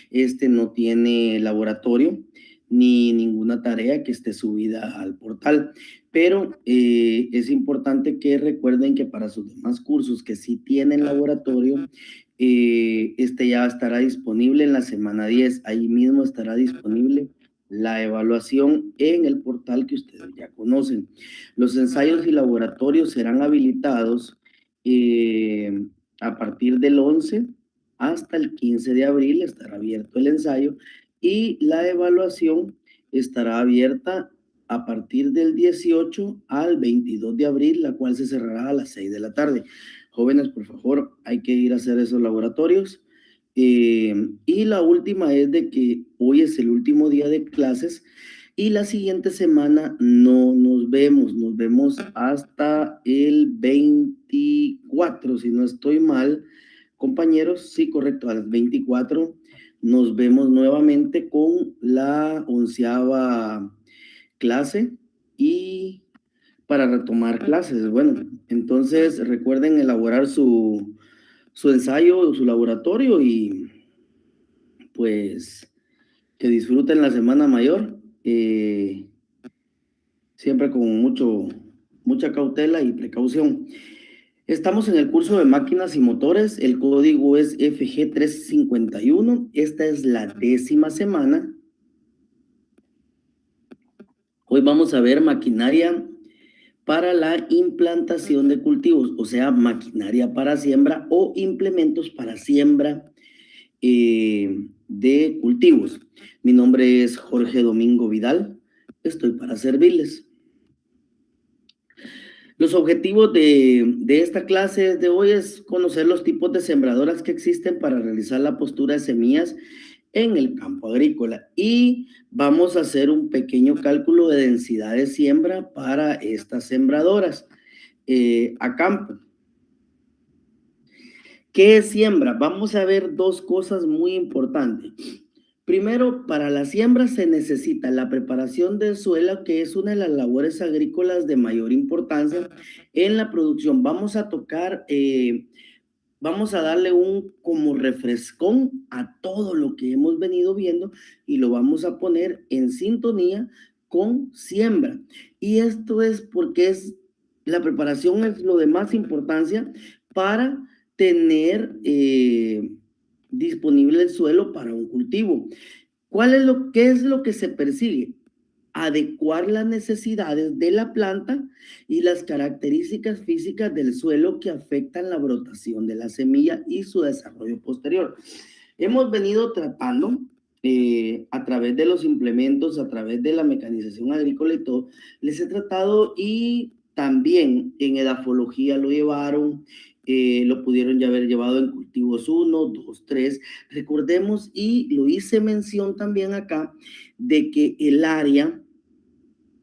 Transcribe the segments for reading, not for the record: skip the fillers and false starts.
Este no tiene laboratorio ni ninguna tarea que esté subida al portal. Pero es importante que recuerden que para sus demás cursos que sí tienen laboratorio, este ya estará disponible en la semana 10. Ahí mismo estará disponible la evaluación en el portal que ustedes ya conocen. Los ensayos y laboratorios serán habilitados a partir del 11 hasta el 15 de abril, estará abierto el ensayo y la evaluación estará abierta a partir del 18 al 22 de abril, la cual se cerrará a las 6 de la tarde. Jóvenes, por favor, hay que ir a hacer esos laboratorios. Y la última es de que hoy es el último día de clases y la siguiente semana no nos vemos hasta el 24, si no estoy mal, compañeros, sí, correcto, a las 24 nos vemos nuevamente con la 11ª clase y para retomar clases. Bueno, entonces recuerden elaborar su ensayo, su laboratorio y pues que disfruten la semana mayor, siempre con mucha cautela y precaución. Estamos en el curso de máquinas y motores, el código es FG351, esta es la 10ª semana. Hoy vamos a ver maquinaria para la implantación de cultivos, o sea, maquinaria para siembra o implementos para siembra de cultivos. Mi nombre es Jorge Domingo Vidal, estoy para servirles. Los objetivos de esta clase de hoy es conocer los tipos de sembradoras que existen para realizar la postura de semillas en el campo agrícola y vamos a hacer un pequeño cálculo de densidad de siembra para estas sembradoras a campo. ¿Qué es siembra? Vamos a ver dos cosas muy importantes. Primero, para la siembra se necesita la preparación del suelo, que es una de las labores agrícolas de mayor importancia en la producción. Vamos a tocar, vamos a darle un como refrescón a todo lo que hemos venido viendo y lo vamos a poner en sintonía con siembra. Y esto es porque la preparación es lo de más importancia para tener disponible el suelo para un cultivo. ¿Qué es lo que se persigue? Adecuar las necesidades de la planta y las características físicas del suelo que afectan la brotación de la semilla y su desarrollo posterior. Hemos venido tratando a través de los implementos, a través de la mecanización agrícola y todo, les he tratado y también en edafología lo llevaron, lo pudieron ya haber llevado en cultivos 1, 2, 3. Recordemos, y lo hice mención también acá, de que el área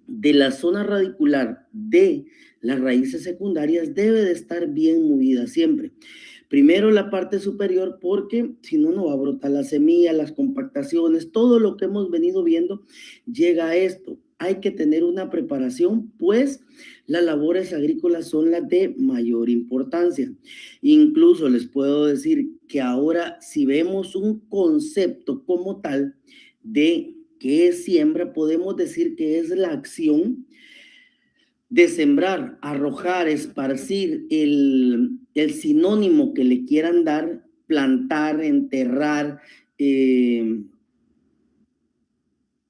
de la zona radicular de las raíces secundarias debe de estar bien movida siempre. Primero la parte superior porque si no, no va a brotar la semilla, las compactaciones, todo lo que hemos venido viendo llega a esto. Hay que tener una preparación, pues las labores agrícolas son las de mayor importancia. Incluso les puedo decir que ahora si vemos un concepto como tal de qué es siembra, podemos decir que es la acción de sembrar, arrojar, esparcir, el sinónimo que le quieran dar, plantar, enterrar en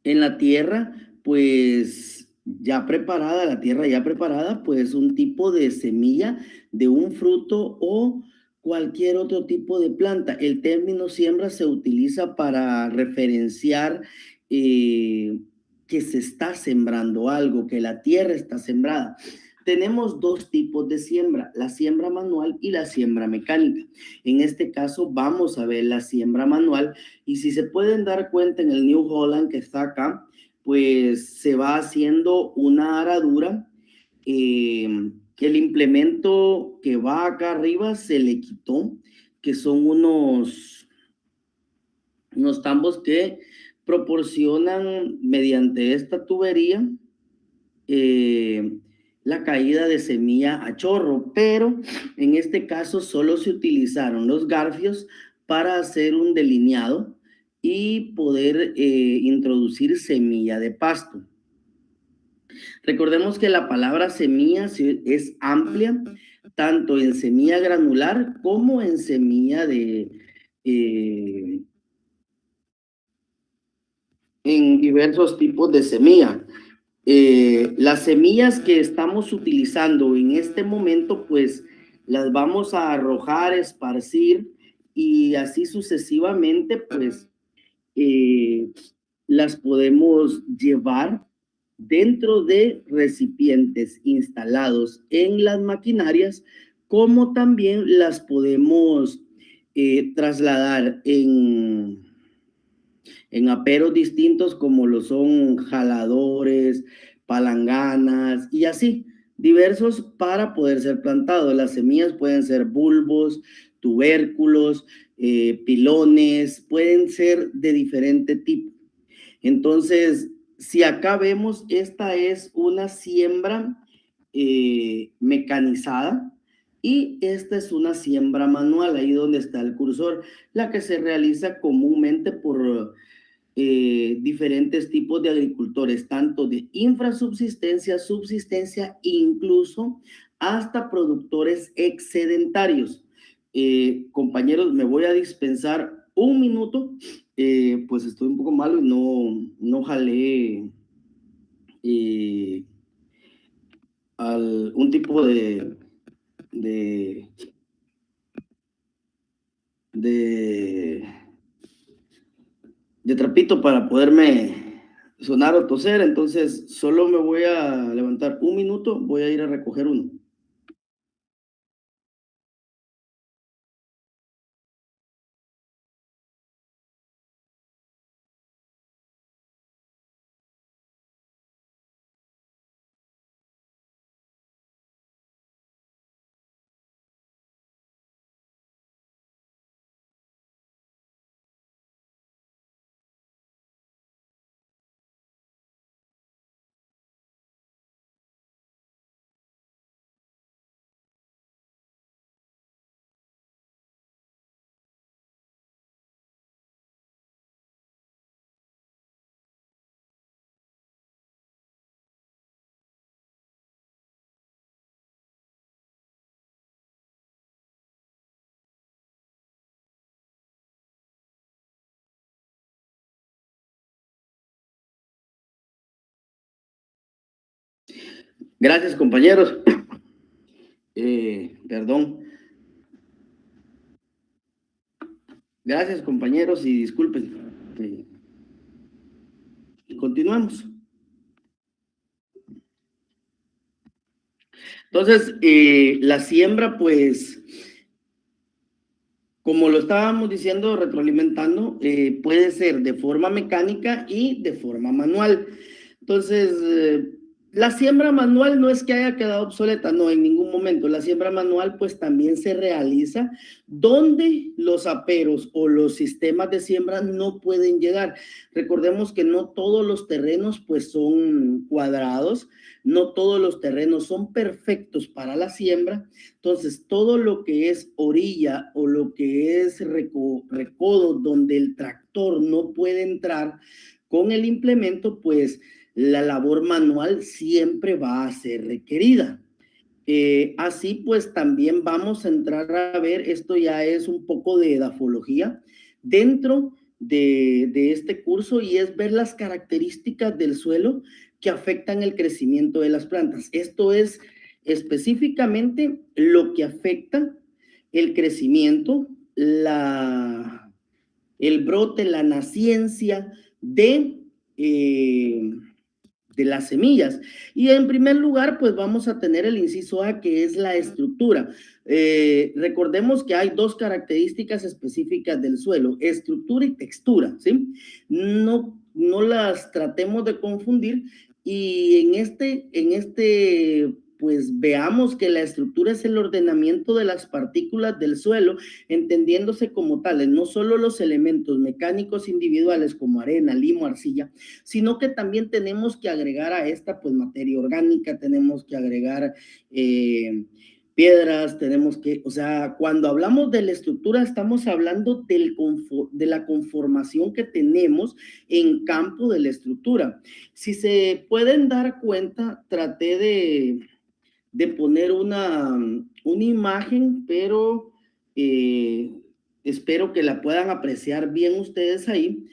la tierra, pues ya preparada, la tierra ya preparada, pues un tipo de semilla de un fruto o cualquier otro tipo de planta. El término siembra se utiliza para referenciar que se está sembrando algo, que la tierra está sembrada. Tenemos dos tipos de siembra, la siembra manual y la siembra mecánica. En este caso vamos a ver la siembra manual y si se pueden dar cuenta en el New Holland que está acá, pues se va haciendo una aradura. El implemento que va acá arriba se le quitó, que son unos tambos que proporcionan mediante esta tubería la caída de semilla a chorro, pero en este caso solo se utilizaron los garfios para hacer un delineado y poder introducir semilla de pasto. Recordemos que la palabra semilla es amplia, tanto en semilla granular como en semilla eh, en diversos tipos de semilla. Las semillas que estamos utilizando en este momento, pues las vamos a arrojar, esparcir y así sucesivamente, pues eh, las podemos llevar dentro de recipientes instalados en las maquinarias, como también las podemos trasladar en aperos distintos como lo son jaladores, palanganas y así, diversos para poder ser plantados. Las semillas pueden ser bulbos, tubérculos, pilones, pueden ser de diferente tipo. Entonces, si acá vemos, esta es una siembra mecanizada y esta es una siembra manual, ahí donde está el cursor, la que se realiza comúnmente por diferentes tipos de agricultores, tanto de infrasubsistencia, subsistencia, incluso hasta productores excedentarios. Compañeros, me voy a dispensar un minuto, pues estoy un poco malo y no jalé eh, un tipo de, de de trapito para poderme sonar o toser, entonces solo me voy a levantar un minuto, voy a ir a recoger uno. Gracias, compañeros. Perdón. Gracias, compañeros, y disculpen. Continuamos. Entonces, la siembra, pues, como lo estábamos diciendo, retroalimentando, puede ser de forma mecánica y de forma manual. Entonces, la siembra manual no es que haya quedado obsoleta, no, en ningún momento. La siembra manual pues también se realiza donde los aperos o los sistemas de siembra no pueden llegar. Recordemos que no todos los terrenos pues son cuadrados, no todos los terrenos son perfectos para la siembra. Entonces, todo lo que es orilla o lo que es recodo donde el tractor no puede entrar con el implemento, pues la labor manual siempre va a ser requerida. Así pues también vamos a entrar a ver, esto ya es un poco de edafología dentro de este curso y es ver las características del suelo que afectan el crecimiento de las plantas. Esto es específicamente lo que afecta el crecimiento, el brote, la naciencia eh, de las semillas. Y en primer lugar, pues vamos a tener el inciso A, que es la estructura. Recordemos que hay dos características específicas del suelo, estructura y textura, ¿sí? No las tratemos de confundir y pues veamos que la estructura es el ordenamiento de las partículas del suelo, entendiéndose como tales, no solo los elementos mecánicos individuales como arena, limo, arcilla, sino que también tenemos que agregar a esta pues materia orgánica, tenemos que agregar piedras, tenemos que, o sea, cuando hablamos de la estructura, estamos hablando de la conformación que tenemos en campo de la estructura. Si se pueden dar cuenta, traté de poner una imagen, pero eh, espero que la puedan apreciar bien ustedes ahí.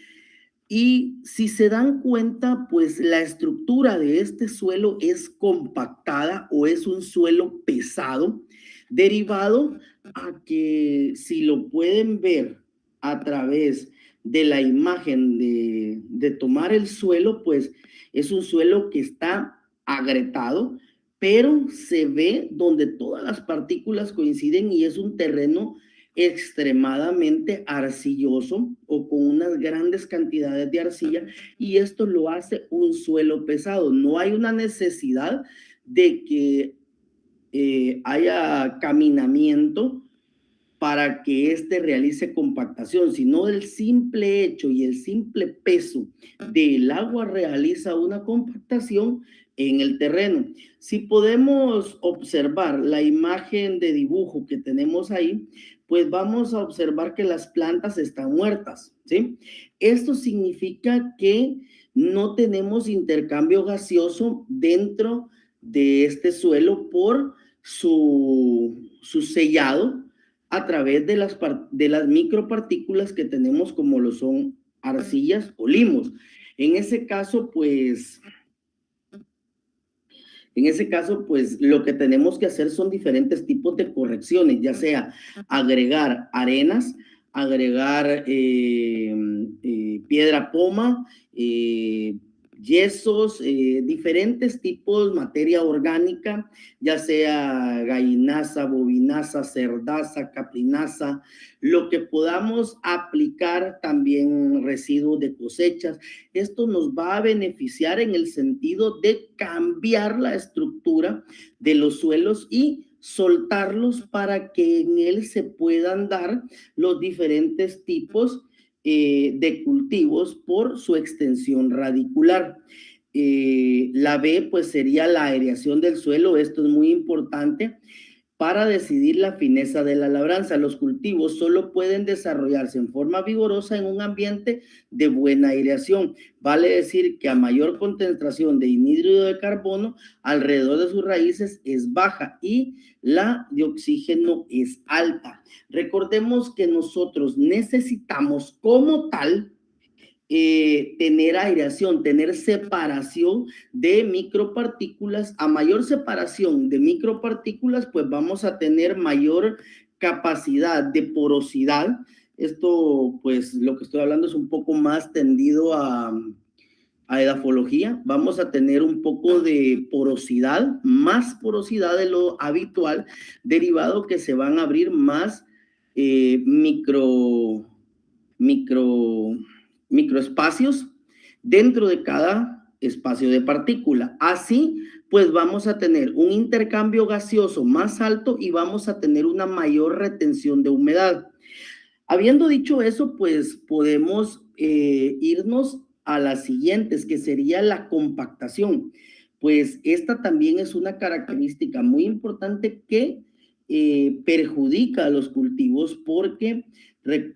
Y si se dan cuenta, pues la estructura de este suelo es compactada o es un suelo pesado, derivado a que si lo pueden ver a través de la imagen de tomar el suelo, pues es un suelo que está agrietado, pero se ve donde todas las partículas coinciden y es un terreno extremadamente arcilloso o con unas grandes cantidades de arcilla, y esto lo hace un suelo pesado. No hay una necesidad de que haya caminamiento para que éste realice compactación, sino el simple hecho y el simple peso del agua realiza una compactación en el terreno. Si podemos observar la imagen de dibujo que tenemos ahí, pues vamos a observar que las plantas están muertas, ¿sí? Esto significa que no tenemos intercambio gaseoso dentro de este suelo por su sellado a través de las micropartículas que tenemos, como lo son arcillas o limos. En ese caso, pues, lo que tenemos que hacer son diferentes tipos de correcciones, ya sea agregar arenas, agregar piedra poma, yesos, diferentes tipos, materia orgánica, ya sea gallinaza, bovinaza, cerdaza, caprinaza, lo que podamos aplicar, también residuos de cosechas. Esto nos va a beneficiar en el sentido de cambiar la estructura de los suelos y soltarlos para que en él se puedan dar los diferentes tipos de cultivos por su extensión radicular. La B, pues sería la aireación del suelo. Esto es muy importante para decidir la fineza de la labranza. Los cultivos solo pueden desarrollarse en forma vigorosa en un ambiente de buena aireación. Vale decir que a mayor concentración de anhídrido de carbono alrededor de sus raíces es baja y la de oxígeno es alta. Recordemos que nosotros necesitamos como tal tener aireación, tener separación de micropartículas. A mayor separación de micropartículas, pues vamos a tener mayor capacidad de porosidad. Esto, pues lo que estoy hablando es un poco más tendido a edafología. Vamos a tener un poco de porosidad, más porosidad de lo habitual, derivado que se van a abrir más micro microespacios dentro de cada espacio de partícula. Así, pues vamos a tener un intercambio gaseoso más alto y vamos a tener una mayor retención de humedad. Habiendo dicho eso, pues podemos irnos a las siguientes, que sería la compactación. Pues esta también es una característica muy importante que perjudica a los cultivos porque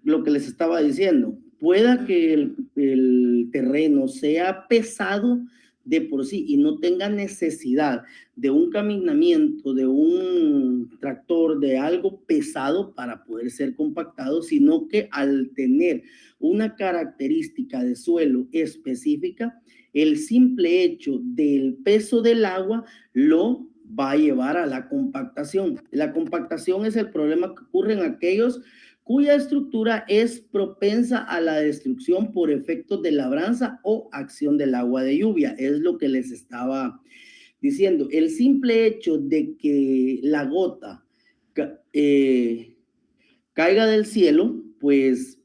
lo que les estaba diciendo, pueda que el terreno sea pesado de por sí y no tenga necesidad de un caminamiento, de un tractor, de algo pesado para poder ser compactado, sino que al tener una característica de suelo específica, el simple hecho del peso del agua lo va a llevar a la compactación. La compactación es el problema que ocurre en aquellos cuya estructura es propensa a la destrucción por efectos de labranza o acción del agua de lluvia. Es lo que les estaba diciendo. El simple hecho de que la gota caiga del cielo, pues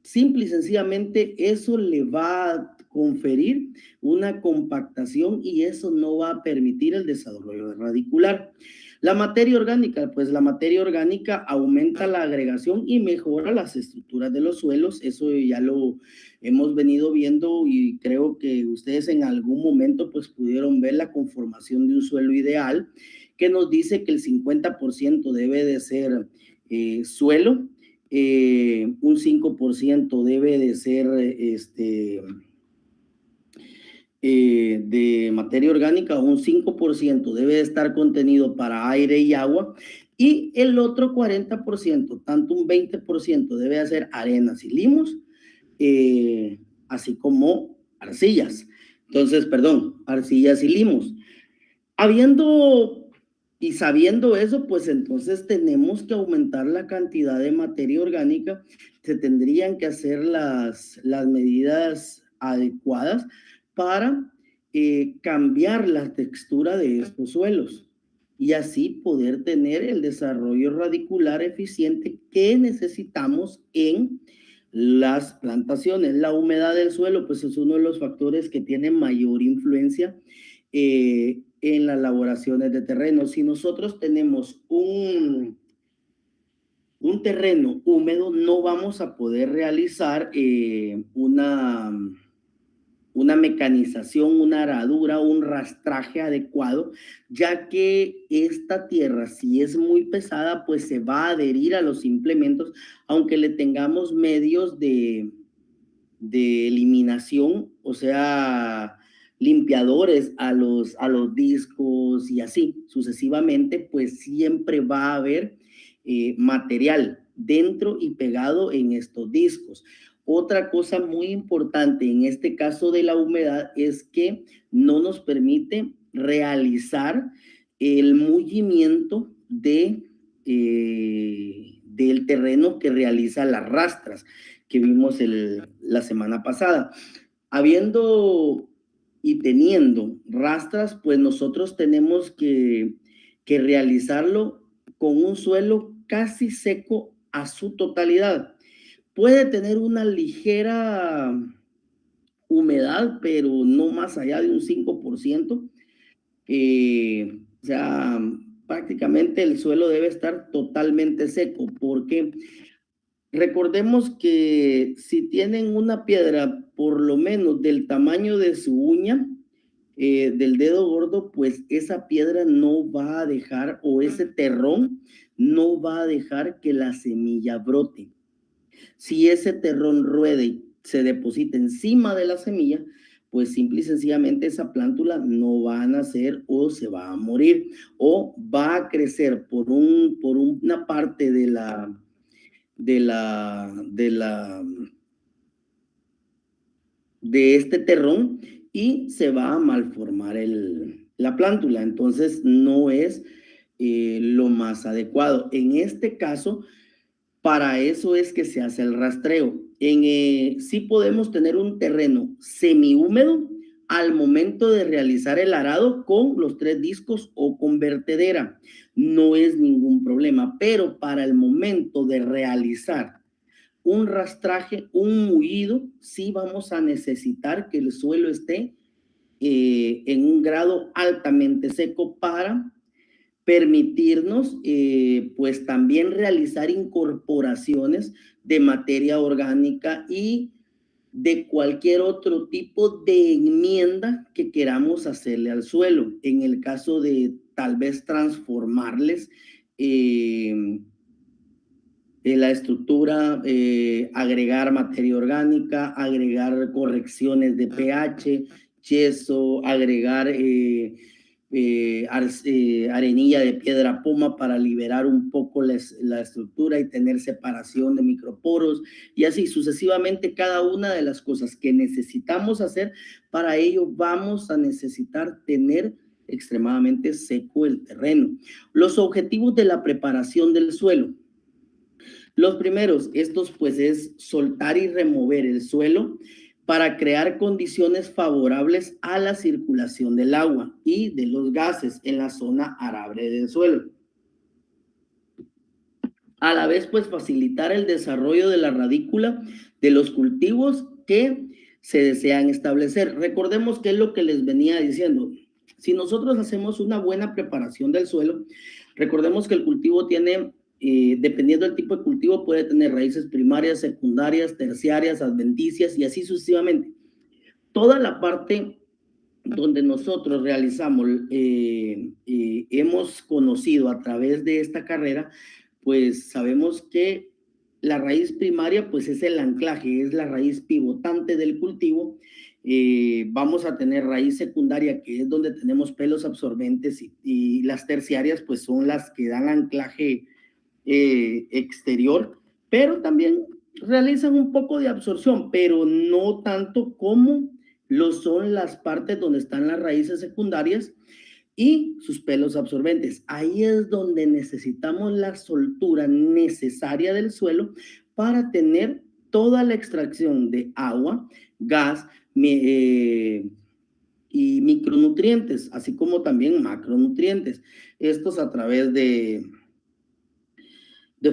simple y sencillamente eso le va a conferir una compactación y eso no va a permitir el desarrollo radicular. La materia orgánica, pues la materia orgánica aumenta la agregación y mejora las estructuras de los suelos. Eso ya lo hemos venido viendo y creo que ustedes en algún momento pues pudieron ver la conformación de un suelo ideal, que nos dice que el 50% debe de ser suelo, un 5% debe de ser de materia orgánica, un 5% debe de estar contenido para aire y agua, y el otro 40%, tanto un 20% debe de ser arenas y limos, así como arcillas. Entonces, perdón, arcillas y limos. Habiendo y sabiendo eso, pues entonces tenemos que aumentar la cantidad de materia orgánica, se tendrían que hacer las medidas adecuadas para cambiar la textura de estos suelos y así poder tener el desarrollo radicular eficiente que necesitamos en las plantaciones. La humedad del suelo, pues es uno de los factores que tiene mayor influencia en las elaboraciones de terreno. Si nosotros tenemos un terreno húmedo, no vamos a poder realizar una mecanización, una aradura, un rastraje adecuado, ya que esta tierra, si es muy pesada, pues se va a adherir a los implementos, aunque le tengamos medios de eliminación, o sea, limpiadores a los discos y así sucesivamente, pues siempre va a haber material dentro y pegado en estos discos. Otra cosa muy importante en este caso de la humedad es que no nos permite realizar el mullimiento del terreno que realiza las rastras que vimos la semana pasada. Habiendo y teniendo rastras, pues nosotros tenemos que realizarlo con un suelo casi seco a su totalidad. Puede tener una ligera humedad, pero no más allá de un 5%. O sea, prácticamente el suelo debe estar totalmente seco, porque recordemos que si tienen una piedra por lo menos del tamaño de su uña, del dedo gordo, pues esa piedra no va a dejar, o ese terrón no va a dejar que la semilla brote. Si ese terrón ruede y se deposita encima de la semilla, pues simple y sencillamente esa plántula no va a nacer o se va a morir o va a crecer por una parte de este terrón y se va a malformar la plántula. Entonces no es lo más adecuado. En este caso, para eso es que se hace el rastreo. Sí podemos tener un terreno semihúmedo al momento de realizar el arado con los 3 discos o con vertedera. No es ningún problema, pero para el momento de realizar un rastraje, un mullido, sí vamos a necesitar que el suelo esté en un grado altamente seco para permitirnos pues también realizar incorporaciones de materia orgánica y de cualquier otro tipo de enmienda que queramos hacerle al suelo. En el caso de tal vez transformarles la estructura, agregar materia orgánica, agregar correcciones de pH, yeso, agregar arenilla de piedra poma para liberar un poco la estructura y tener separación de microporos y así sucesivamente cada una de las cosas que necesitamos hacer. Para ello vamos a necesitar tener extremadamente seco el terreno. Los objetivos de la preparación del suelo. Los primeros, estos pues es soltar y remover el suelo para crear condiciones favorables a la circulación del agua y de los gases en la zona arable del suelo. A la vez pues facilitar el desarrollo de la radícula de los cultivos que se desean establecer. Recordemos que es lo que les venía diciendo. Si nosotros hacemos una buena preparación del suelo, recordemos que el cultivo tiene dependiendo del tipo de cultivo, puede tener raíces primarias, secundarias, terciarias, adventicias y así sucesivamente. Toda la parte donde nosotros realizamos, hemos conocido a través de esta carrera, pues sabemos que la raíz primaria pues es el anclaje, es la raíz pivotante del cultivo. Vamos a tener raíz secundaria, que es donde tenemos pelos absorbentes, y las terciarias pues son las que dan anclaje exterior, pero también realizan un poco de absorción, pero no tanto como lo son las partes donde están las raíces secundarias y sus pelos absorbentes. Ahí es donde necesitamos la soltura necesaria del suelo para tener toda la extracción de agua, gas y micronutrientes, así como también macronutrientes. Estos a través de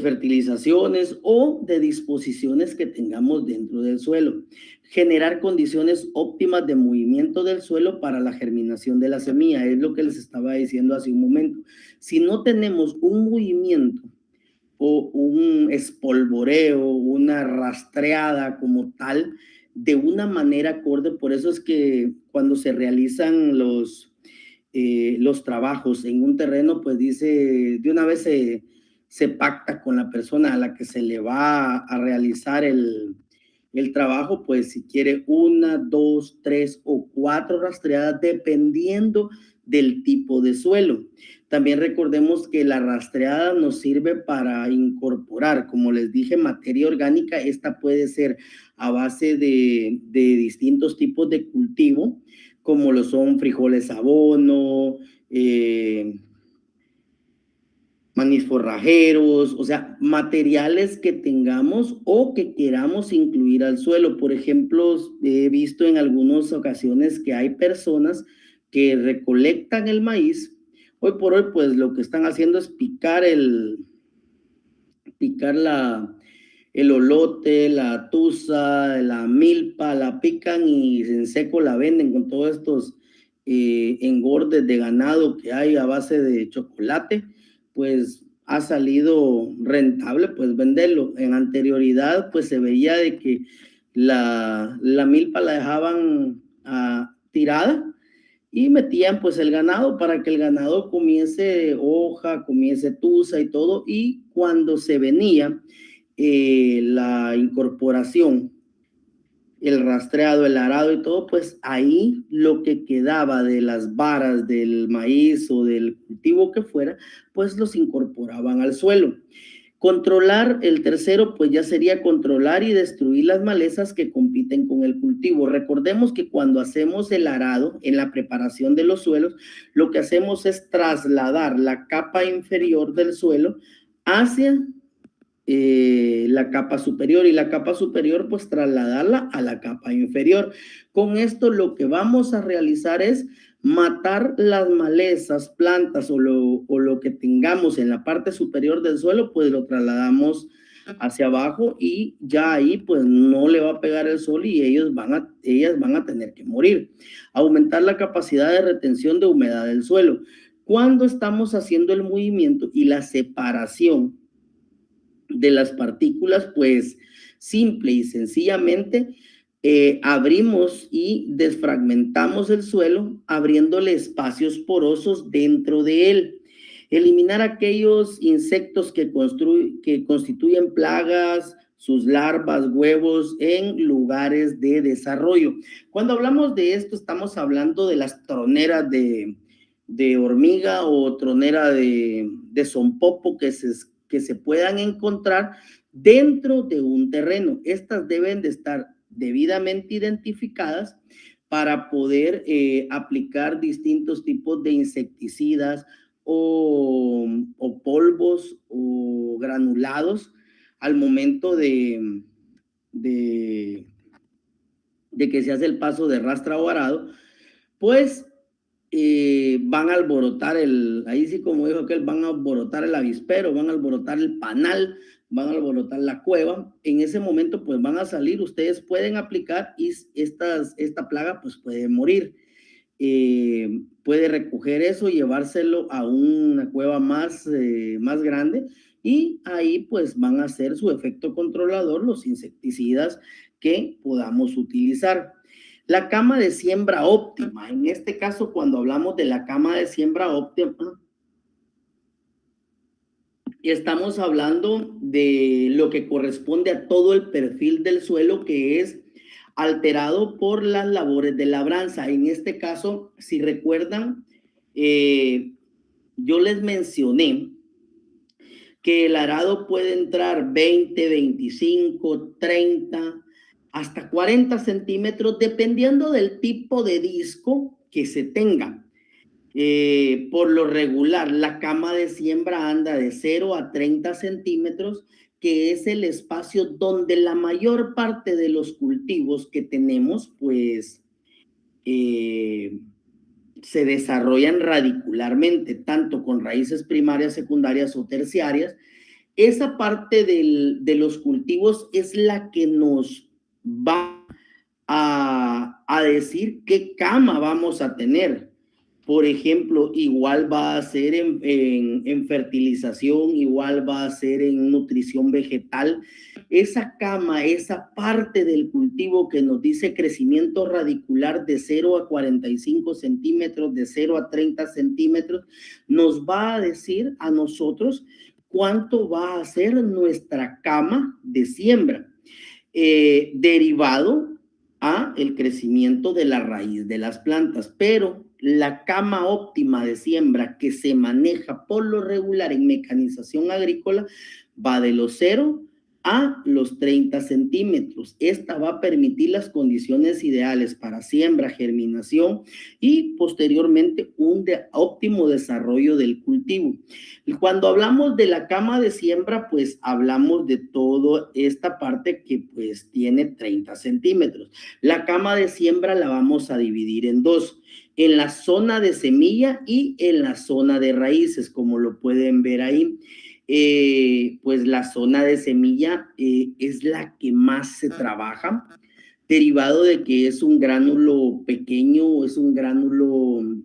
fertilizaciones o de disposiciones que tengamos dentro del suelo. Generar condiciones óptimas de movimiento del suelo para la germinación de la semilla, es lo que les estaba diciendo hace un momento. Si no tenemos un movimiento o un espolvoreo, una rastreada como tal, de una manera acorde, por eso es que cuando se realizan los trabajos en un terreno, pues dice, de una vez se pacta con la persona a la que se le va a realizar el trabajo, pues si quiere una, dos, tres o cuatro rastreadas, dependiendo del tipo de suelo. También recordemos que la rastreada nos sirve para incorporar, como les dije, materia orgánica. Esta puede ser a base de distintos tipos de cultivo, como lo son frijoles abono, manis forrajeros, o sea, materiales que tengamos o que queramos incluir al suelo. Por ejemplo, he visto en algunas ocasiones que hay personas que recolectan el maíz. Hoy por hoy, pues lo que están haciendo es picar el olote, la tusa, la milpa, la pican y en seco la venden con todos estos engordes de ganado que hay a base de chocolate, pues ha salido rentable pues venderlo. En anterioridad pues se veía de que la milpa la dejaban tirada y metían pues el ganado para que el ganado comience hoja, comience tusa y todo, y cuando se venía la incorporación, el rastreado, el arado y todo, pues ahí lo que quedaba de las varas del maíz o del cultivo que fuera, pues los incorporaban al suelo. Controlar, el tercero, pues ya sería controlar y destruir las malezas que compiten con el cultivo. Recordemos que cuando hacemos el arado en la preparación de los suelos, lo que hacemos es trasladar la capa inferior del suelo hacia la capa superior, y la capa superior pues trasladarla a la capa inferior. Con esto lo que vamos a realizar es matar las malezas, plantas o lo que tengamos en la parte superior del suelo, pues lo trasladamos hacia abajo y ya ahí pues no le va a pegar el sol y ellas van a tener que morir. Aumentar la capacidad de retención de humedad del suelo. Cuando estamos haciendo el movimiento y la separación de las partículas, pues simple y sencillamente abrimos y desfragmentamos el suelo, abriéndole espacios porosos dentro de él. Eliminar aquellos insectos que constituyen plagas, sus larvas, huevos en lugares de desarrollo. Cuando hablamos de esto, estamos hablando de las troneras de hormiga o tronera de zompopo que se puedan encontrar dentro de un terreno. Estas deben de estar debidamente identificadas para poder aplicar distintos tipos de insecticidas o polvos o granulados al momento de, de que se hace el paso de rastra o arado, pues van a alborotar ahí sí como dijo aquel, van a alborotar el avispero, van a alborotar el panal, van a alborotar la cueva. En ese momento pues van a salir, ustedes pueden aplicar y esta plaga pues puede morir. Puede recoger eso, llevárselo a una cueva más grande y ahí pues van a hacer su efecto controlador los insecticidas que podamos utilizar. La cama de siembra óptima, en este caso, cuando hablamos de la cama de siembra óptima, estamos hablando de lo que corresponde a todo el perfil del suelo que es alterado por las labores de labranza. En este caso, si recuerdan, yo les mencioné que el arado puede entrar 20, 25, 30, hasta 40 centímetros, dependiendo del tipo de disco que se tenga. Por lo regular, la cama de siembra anda de 0 a 30 centímetros, que es el espacio donde la mayor parte de los cultivos que tenemos, pues, se desarrollan radicularmente, tanto con raíces primarias, secundarias o terciarias. Esa parte de los cultivos es la que nos va a decir qué cama vamos a tener. Por ejemplo, igual va a ser en fertilización, igual va a ser en nutrición vegetal. Esa cama, esa parte del cultivo que nos dice crecimiento radicular de 0 a 45 centímetros, de 0 a 30 centímetros, nos va a decir a nosotros cuánto va a ser nuestra cama de siembra, derivado a el crecimiento de la raíz de las plantas. Pero la cama óptima de siembra que se maneja por lo regular en mecanización agrícola va de los 0 a los 30 centímetros. Esta va a permitir las condiciones ideales para siembra, germinación y posteriormente un óptimo desarrollo del cultivo. Cuando hablamos de la cama de siembra, pues hablamos de toda esta parte que pues tiene 30 centímetros. La cama de siembra la vamos a dividir en dos, en la zona de semilla y en la zona de raíces, como lo pueden ver ahí. Pues la zona de semilla es la que más se trabaja, derivado de que es un gránulo pequeño, es un gránulo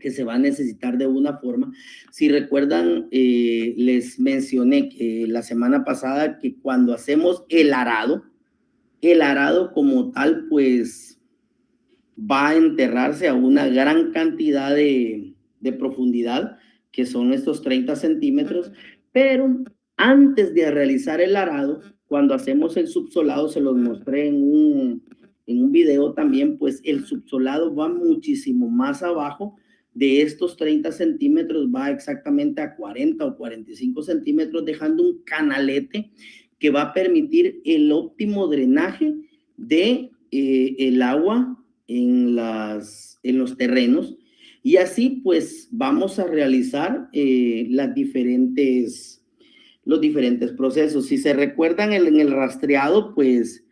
que se va a necesitar de una forma. Si recuerdan, les mencioné que la semana pasada que cuando hacemos el arado como tal, pues va a enterrarse a una gran cantidad de profundidad, que son estos 30 centímetros, pero antes de realizar el arado, cuando hacemos el subsolado, se los mostré en un video también, pues el subsolado va muchísimo más abajo de estos 30 centímetros, va exactamente a 40 o 45 centímetros, dejando un canalete que va a permitir el óptimo drenaje de el agua en los terrenos, y así pues vamos a realizar los diferentes procesos. Si se recuerdan en el rastreado, pues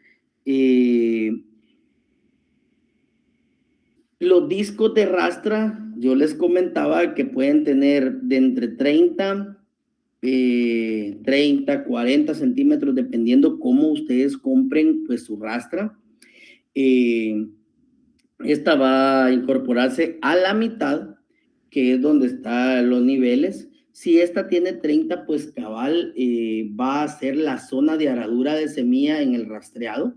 los discos de rastra, yo les comentaba que pueden tener de entre 30, 40 centímetros, dependiendo cómo ustedes compren pues su rastra. Esta va a incorporarse a la mitad, que es donde están los niveles. Si esta tiene 30, pues cabal va a ser la zona de aradura de semilla en el rastreado.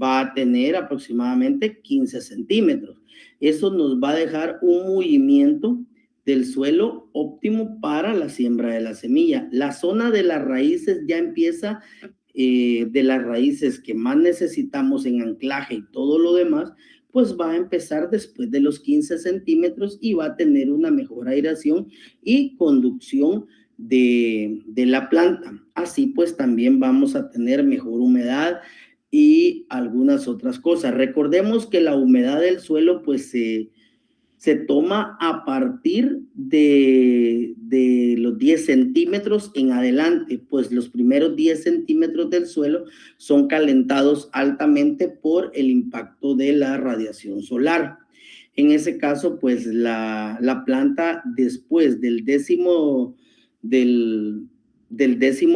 Va a tener aproximadamente 15 centímetros. Eso nos va a dejar un movimiento del suelo óptimo para la siembra de la semilla. La zona de las raíces ya empieza, de las raíces que más necesitamos en anclaje y todo lo demás, pues va a empezar después de los 15 centímetros y va a tener una mejor aireación y conducción de la planta. Así pues también vamos a tener mejor humedad y algunas otras cosas. Recordemos que la humedad del suelo pues se toma a partir de los 10 centímetros en adelante, pues los primeros 10 centímetros del suelo son calentados altamente por el impacto de la radiación solar. En ese caso, pues la planta después del décimo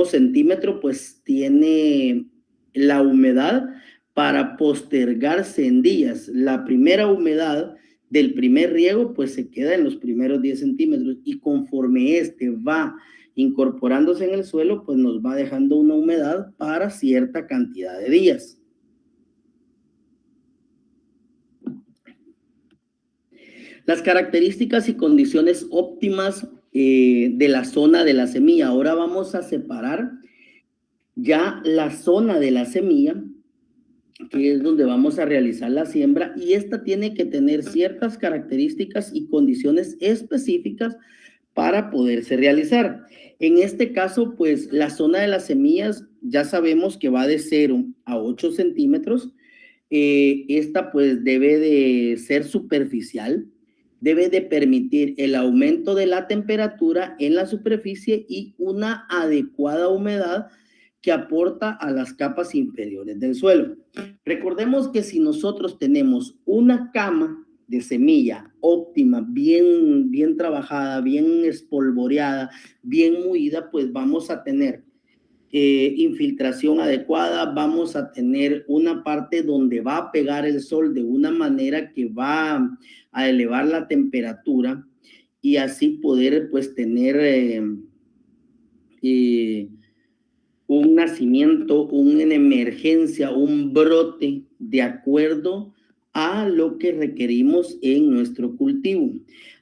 centímetro, pues tiene la humedad para postergarse en días. La primera humedad del primer riego, pues se queda en los primeros 10 centímetros, y conforme este va incorporándose en el suelo, pues nos va dejando una humedad para cierta cantidad de días. Las características y condiciones óptimas de la zona de la semilla. Ahora vamos a separar ya la zona de la semilla, que es donde vamos a realizar la siembra, y esta tiene que tener ciertas características y condiciones específicas para poderse realizar. En este caso, pues la zona de las semillas ya sabemos que va de 0 a 8 centímetros. Esta pues debe de ser superficial, debe de permitir el aumento de la temperatura en la superficie y una adecuada humedad que aporta a las capas inferiores del suelo. Recordemos que si nosotros tenemos una cama de semilla óptima, bien trabajada, bien espolvoreada, bien muida, pues vamos a tener infiltración adecuada, vamos a tener una parte donde va a pegar el sol de una manera que va a elevar la temperatura y así poder pues tener un nacimiento, una emergencia, un brote de acuerdo a lo que requerimos en nuestro cultivo.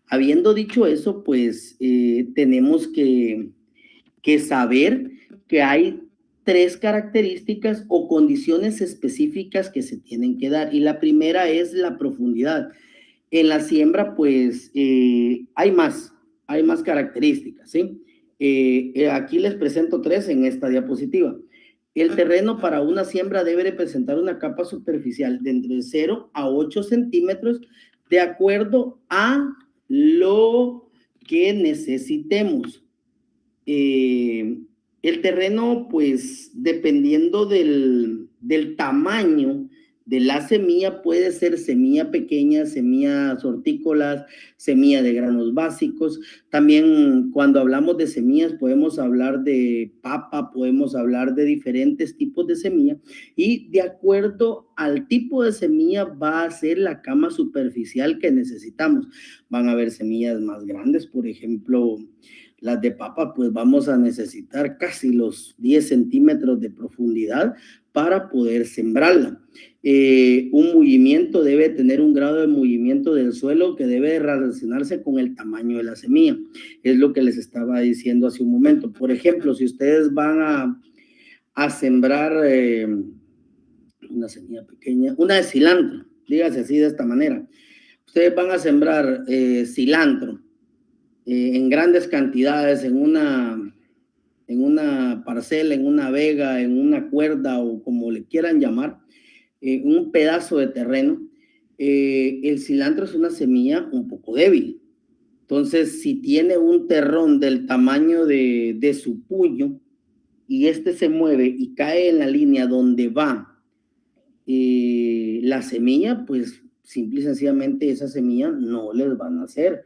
Habiendo dicho eso, pues tenemos que saber que hay 3 características o condiciones específicas que se tienen que dar. Y la primera es la profundidad. En la siembra, pues hay más características, ¿sí? Aquí les presento 3 en esta diapositiva. El terreno para una siembra debe de presentar una capa superficial de entre 0 a 8 centímetros de acuerdo a lo que necesitemos. El terreno, pues, dependiendo del tamaño de la semilla, puede ser semilla pequeña, semillas hortícolas, semilla de granos básicos. También cuando hablamos de semillas podemos hablar de papa, podemos hablar de diferentes tipos de semilla y de acuerdo al tipo de semilla va a ser la cama superficial que necesitamos. Van a haber semillas más grandes, por ejemplo, las de papa, pues vamos a necesitar casi los 10 centímetros de profundidad para poder sembrarla. Un movimiento debe tener un grado de movimiento del suelo que debe relacionarse con el tamaño de la semilla. Es lo que les estaba diciendo hace un momento. Por ejemplo, si ustedes van a sembrar una semilla pequeña, una de cilantro, dígase así de esta manera. Ustedes van a sembrar cilantro en grandes cantidades en una parcela, en una vega, en una cuerda o como le quieran llamar, un pedazo de terreno. El cilantro es una semilla un poco débil. Entonces, si tiene un terrón del tamaño de su puño y este se mueve y cae en la línea donde va la semilla, pues simple y sencillamente esa semilla no les van a hacer.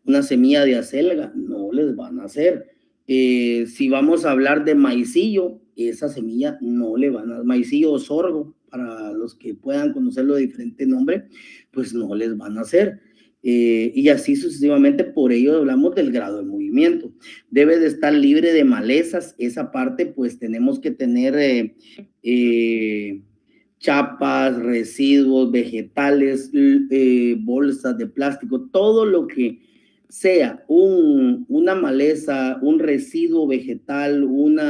Una semilla de acelga no les van a hacer. Si vamos a hablar de maicillo, esa semilla no le van a, maicillo o sorgo, para los que puedan conocerlo de diferente nombre, pues no les van a hacer. Y así sucesivamente, por ello hablamos del grado de movimiento. Debe de estar libre de malezas, esa parte pues tenemos que tener chapas, residuos, vegetales, bolsas de plástico, todo lo que sea una maleza, un residuo vegetal, un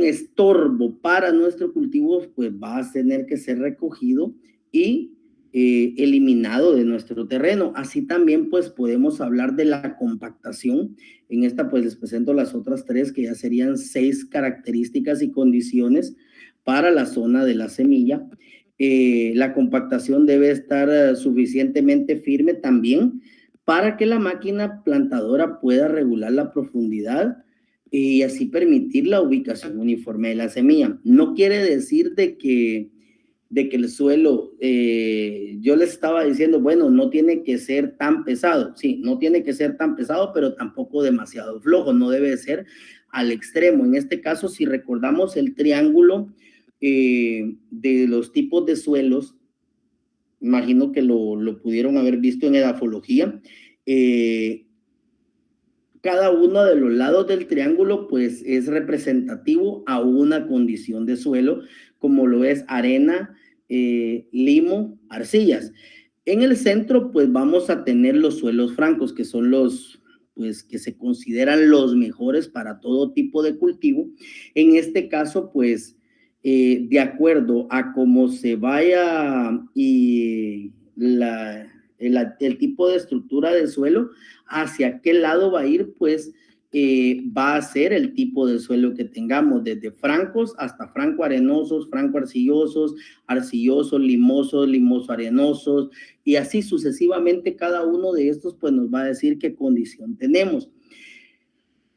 estorbo para nuestro cultivo, pues va a tener que ser recogido y eliminado de nuestro terreno. Así también pues podemos hablar de la compactación. En esta pues les presento las otras 3 que ya serían 6 características y condiciones para la zona de la semilla. La compactación debe estar suficientemente firme también para que la máquina plantadora pueda regular la profundidad y así permitir la ubicación uniforme de la semilla. No quiere decir de que el suelo, yo les estaba diciendo, bueno, no tiene que ser tan pesado. Sí, no tiene que ser tan pesado, pero tampoco demasiado flojo, no debe ser al extremo. En este caso, si recordamos el triángulo de los tipos de suelos, imagino que lo pudieron haber visto en edafología, cada uno de los lados del triángulo pues es representativo a una condición de suelo, como lo es arena, limo, arcillas. En el centro, pues vamos a tener los suelos francos, que son los, pues que se consideran los mejores para todo tipo de cultivo. En este caso, pues, de acuerdo a cómo se vaya y el tipo de estructura del suelo, hacia qué lado va a ir, pues, va a ser el tipo de suelo que tengamos, desde francos hasta franco-arenosos, franco-arcillosos, arcillosos, limosos, limoso-arenosos, y así sucesivamente cada uno de estos pues nos va a decir qué condición tenemos.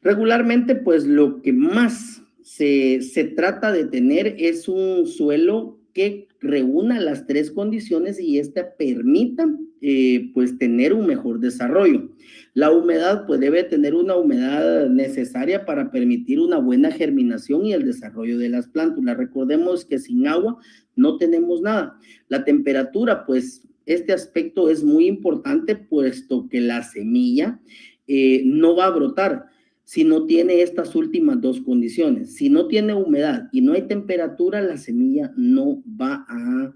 Regularmente pues lo que más se trata de tener es un suelo que reúna las tres condiciones y esta permita pues tener un mejor desarrollo. La humedad pues debe tener una humedad necesaria para permitir una buena germinación y el desarrollo de las plántulas. Recordemos que sin agua no tenemos nada. La temperatura pues este aspecto es muy importante puesto que la semilla no va a brotar si no tiene estas últimas dos condiciones. Si no tiene humedad y no hay temperatura, la semilla no va a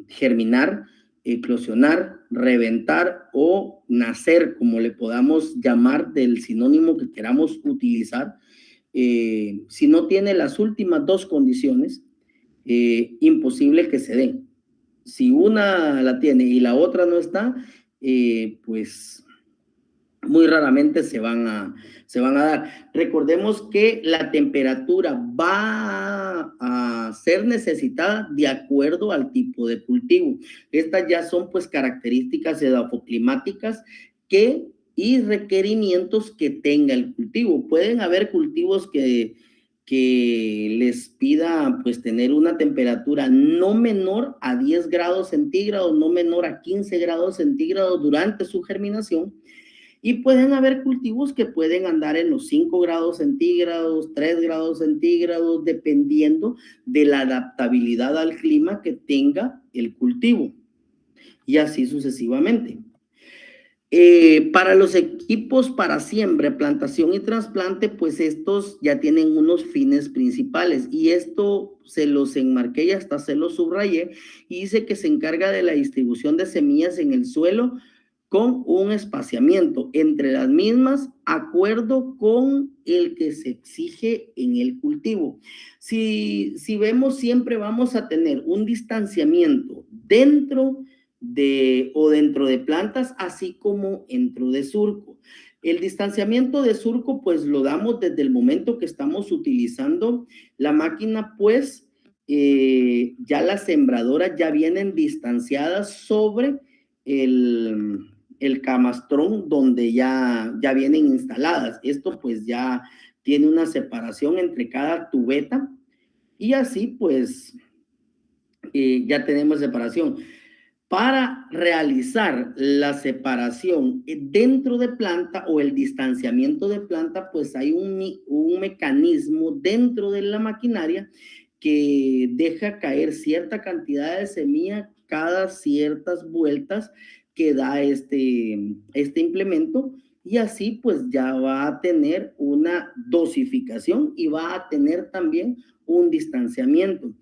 germinar, eclosionar, reventar o nacer, como le podamos llamar del sinónimo que queramos utilizar. Si no tiene las últimas dos condiciones, imposible que se dé. Si una la tiene y la otra no está, pues muy raramente se van a dar. Recordemos que la temperatura va a ser necesitada de acuerdo al tipo de cultivo. Estas ya son pues características edafoclimáticas y requerimientos que tenga el cultivo. Pueden haber cultivos que les pida pues tener una temperatura no menor a 10 grados centígrados, no menor a 15 grados centígrados durante su germinación. Y pueden haber cultivos que pueden andar en los 5 grados centígrados, 3 grados centígrados, dependiendo de la adaptabilidad al clima que tenga el cultivo. Y así sucesivamente. Para los equipos para siembra, plantación y trasplante, pues estos ya tienen unos fines principales y esto se los enmarqué y hasta se los subrayé y dice que se encarga de la distribución de semillas en el suelo con un espaciamiento entre las mismas, acuerdo con el que se exige en el cultivo. Si vemos, siempre vamos a tener un distanciamiento dentro de plantas, así como dentro de surco. El distanciamiento de surco, pues lo damos desde el momento que estamos utilizando la máquina, pues ya las sembradoras ya vienen distanciadas sobre el camastrón donde ya vienen instaladas. Esto pues ya tiene una separación entre cada tubeta y así pues ya tenemos separación. Para realizar la separación dentro de planta o el distanciamiento de planta, pues hay un mecanismo dentro de la maquinaria que deja caer cierta cantidad de semilla cada ciertas vueltas que da este implemento y así pues ya va a tener una dosificación y va a tener también un distanciamiento.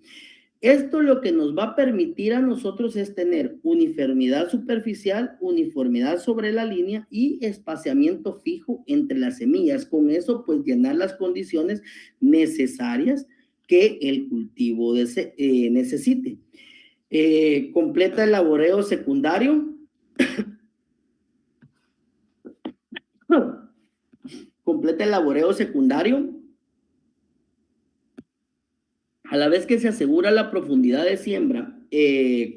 Esto lo que nos va a permitir a nosotros es tener uniformidad superficial, uniformidad sobre la línea y espaciamiento fijo entre las semillas. Con eso, pues llenar las condiciones necesarias que el cultivo necesite. Completa el laboreo secundario. Completa el laboreo secundario. A la vez que se asegura la profundidad de siembra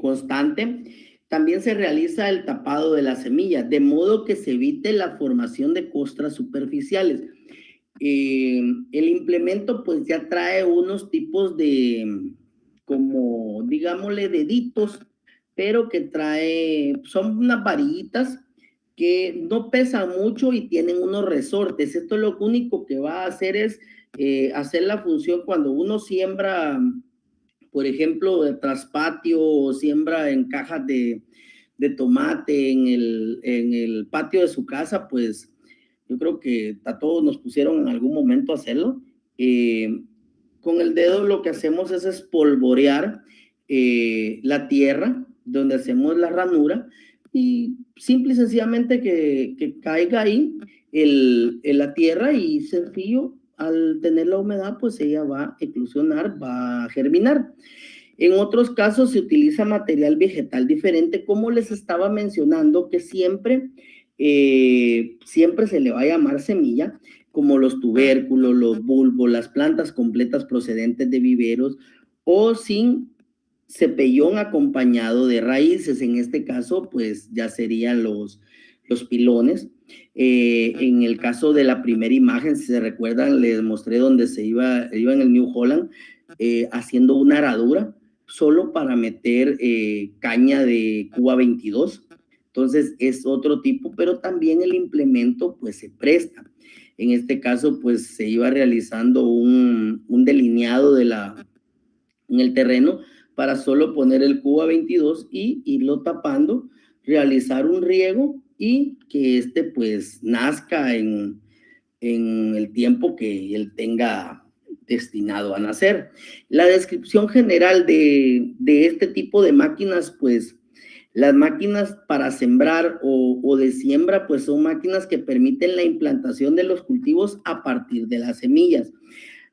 constante, también se realiza el tapado de la semilla, de modo que se evite la formación de costras superficiales. El implemento pues ya trae unos tipos de, como digámosle, deditos, pero que son unas varillitas que no pesan mucho y tienen unos resortes. Esto lo único que va a hacer es hacer la función cuando uno siembra, por ejemplo, de traspatio o siembra en cajas de tomate en el patio de su casa, pues yo creo que a todos nos pusieron en algún momento a hacerlo. Con el dedo lo que hacemos es espolvorear la tierra donde hacemos la ranura y simple y sencillamente que caiga ahí la tierra y sencillo, al tener la humedad, pues ella va a eclosionar, va a germinar. En otros casos se utiliza material vegetal diferente, como les estaba mencionando, que siempre se le va a llamar semilla, como los tubérculos, los bulbos, las plantas completas procedentes de viveros o sin cepellón acompañado de raíces. En este caso, pues ya serían los pilones. En el caso de la primera imagen, si se recuerdan, les mostré donde iba en el New Holland haciendo una aradura solo para meter caña de Cuba 22. Entonces es otro tipo, pero también el implemento pues se presta. En este caso pues se iba realizando un delineado en el terreno para solo poner el Cuba 22 y irlo tapando, realizar un riego y que este pues nazca en el tiempo que él tenga destinado a nacer. La descripción general de este tipo de máquinas, pues las máquinas para sembrar o de siembra, pues son máquinas que permiten la implantación de los cultivos a partir de las semillas.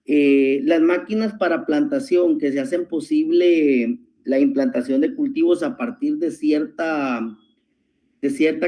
Las máquinas para plantación que se hacen posible la implantación de cultivos a partir de cierta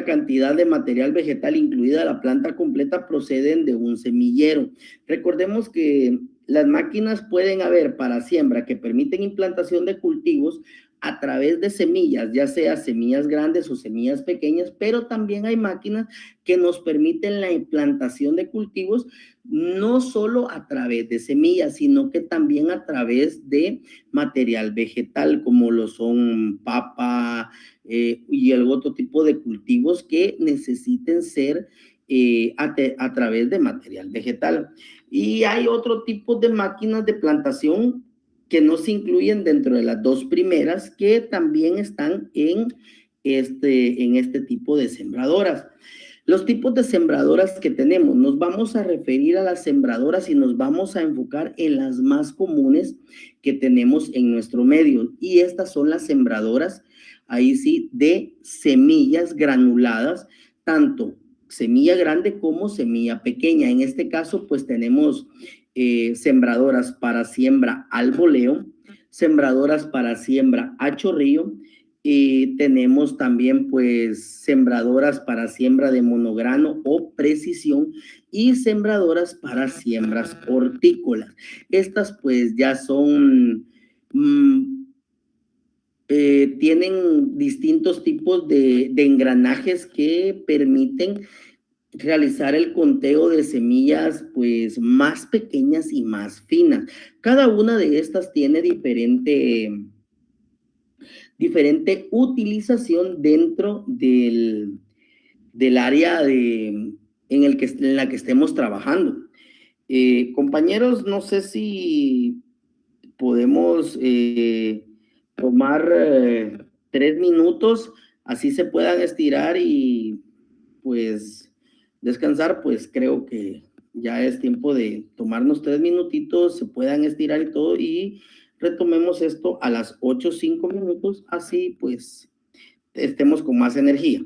cantidad de material vegetal, incluida la planta completa, proceden de un semillero. Recordemos que las máquinas pueden haber para siembra que permiten implantación de cultivos a través de semillas, ya sea semillas grandes o semillas pequeñas, pero también hay máquinas que nos permiten la implantación de cultivos no solo a través de semillas, sino que también a través de material vegetal, como lo son papa, y el otro tipo de cultivos que necesiten ser a través de material vegetal. Y hay otro tipo de máquinas de plantación que no se incluyen dentro de las dos primeras, que también están en este tipo de sembradoras. Los tipos de sembradoras que tenemos, nos vamos a referir a las sembradoras y nos vamos a enfocar en las más comunes que tenemos en nuestro medio. Y estas son las sembradoras, ahí sí, de semillas granuladas, tanto semilla grande como semilla pequeña. En este caso, pues tenemos sembradoras para siembra al voleo, sembradoras para siembra a chorrillo, y tenemos también pues sembradoras para siembra de monograno o precisión y sembradoras para siembras hortícolas. Estas pues ya son, tienen distintos tipos de engranajes que permiten realizar el conteo de semillas pues más pequeñas y más finas. Cada una de estas tiene diferente utilización dentro del área en la que estemos trabajando. Compañeros, no sé si podemos tomar 3 minutos, así se puedan estirar y pues descansar, pues creo que ya es tiempo de tomarnos 3 minutitos, se puedan estirar y todo, y retomemos esto a las 8:05, así pues estemos con más energía.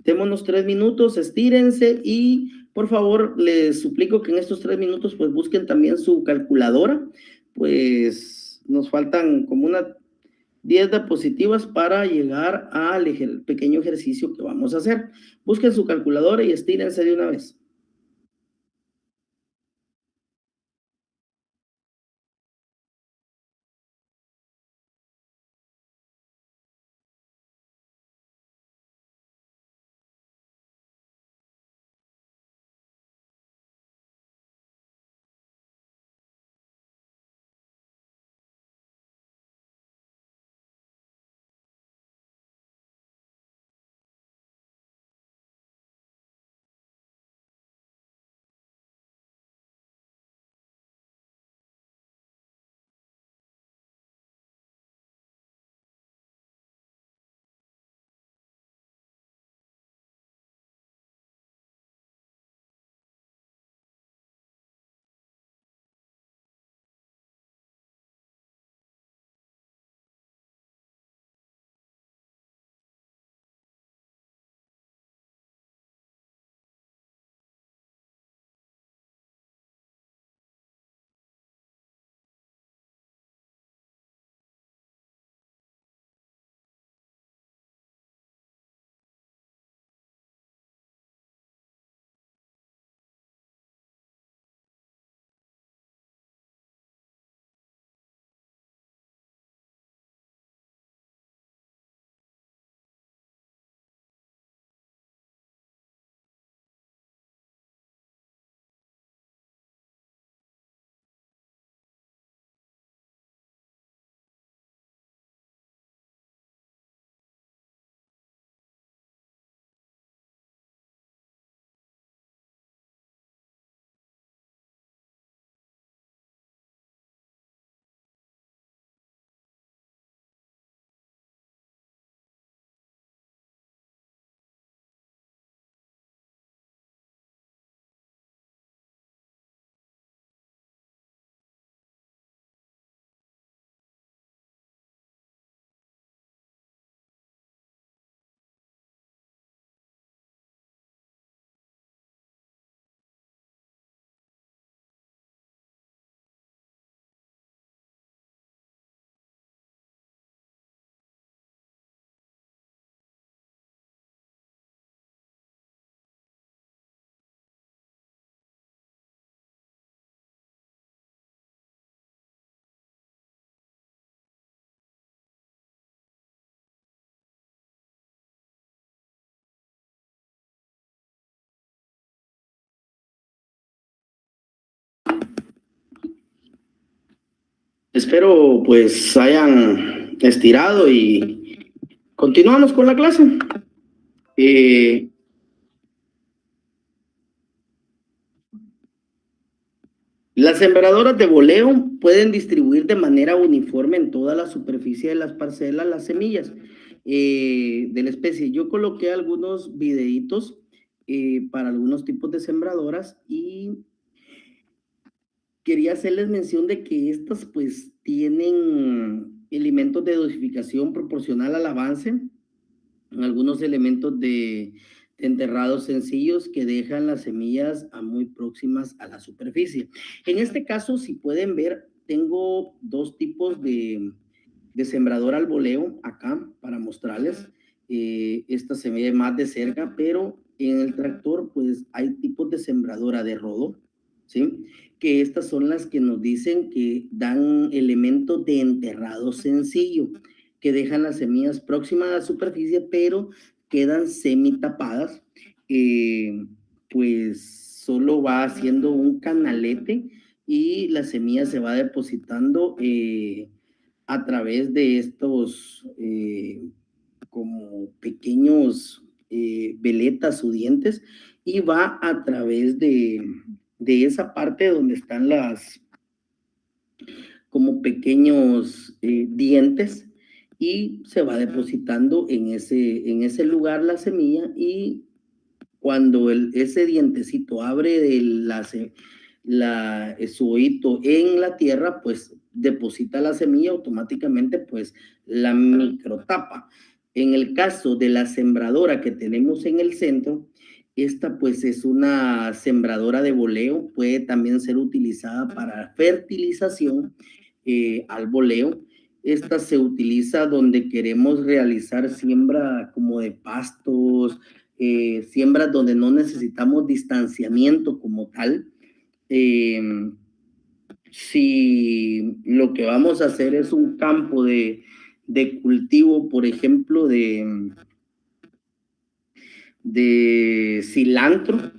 Démonos 3 minutos, estírense y por favor les suplico que en estos 3 minutos pues busquen también su calculadora, pues nos faltan como unas 10 diapositivas para llegar al pequeño ejercicio que vamos a hacer. Busquen su calculadora y estírense de una vez. Espero pues hayan estirado y continuamos con la clase. Las sembradoras de boleo pueden distribuir de manera uniforme en toda la superficie de las parcelas las semillas de la especie. Yo coloqué algunos videitos para algunos tipos de sembradoras y quería hacerles mención de que estas pues tienen elementos de dosificación proporcional al avance, algunos elementos de enterrados sencillos que dejan las semillas a muy próximas a la superficie. En este caso, si pueden ver, tengo dos tipos de sembrador al voleo acá para mostrarles. Esta se ve más de cerca, pero en el tractor pues hay tipos de sembradora de rodo, ¿sí? Que estas son las que nos dicen que dan elementos de enterrado sencillo, que dejan las semillas próximas a la superficie, pero quedan semi tapadas, pues solo va haciendo un canalete y la semilla se va depositando a través de estos como pequeños veletas o dientes y va a través de esa parte donde están las como pequeños dientes y se va depositando en ese lugar la semilla y cuando ese dientecito abre su oído en la tierra, pues deposita la semilla automáticamente, pues la microtapa. En el caso de la sembradora que tenemos en el centro, esta pues es una sembradora de boleo, puede también ser utilizada para fertilización al boleo. Esta se utiliza donde queremos realizar siembra como de pastos, siembras donde no necesitamos distanciamiento como tal. Si lo que vamos a hacer es un campo de cultivo, por ejemplo, de cilantro,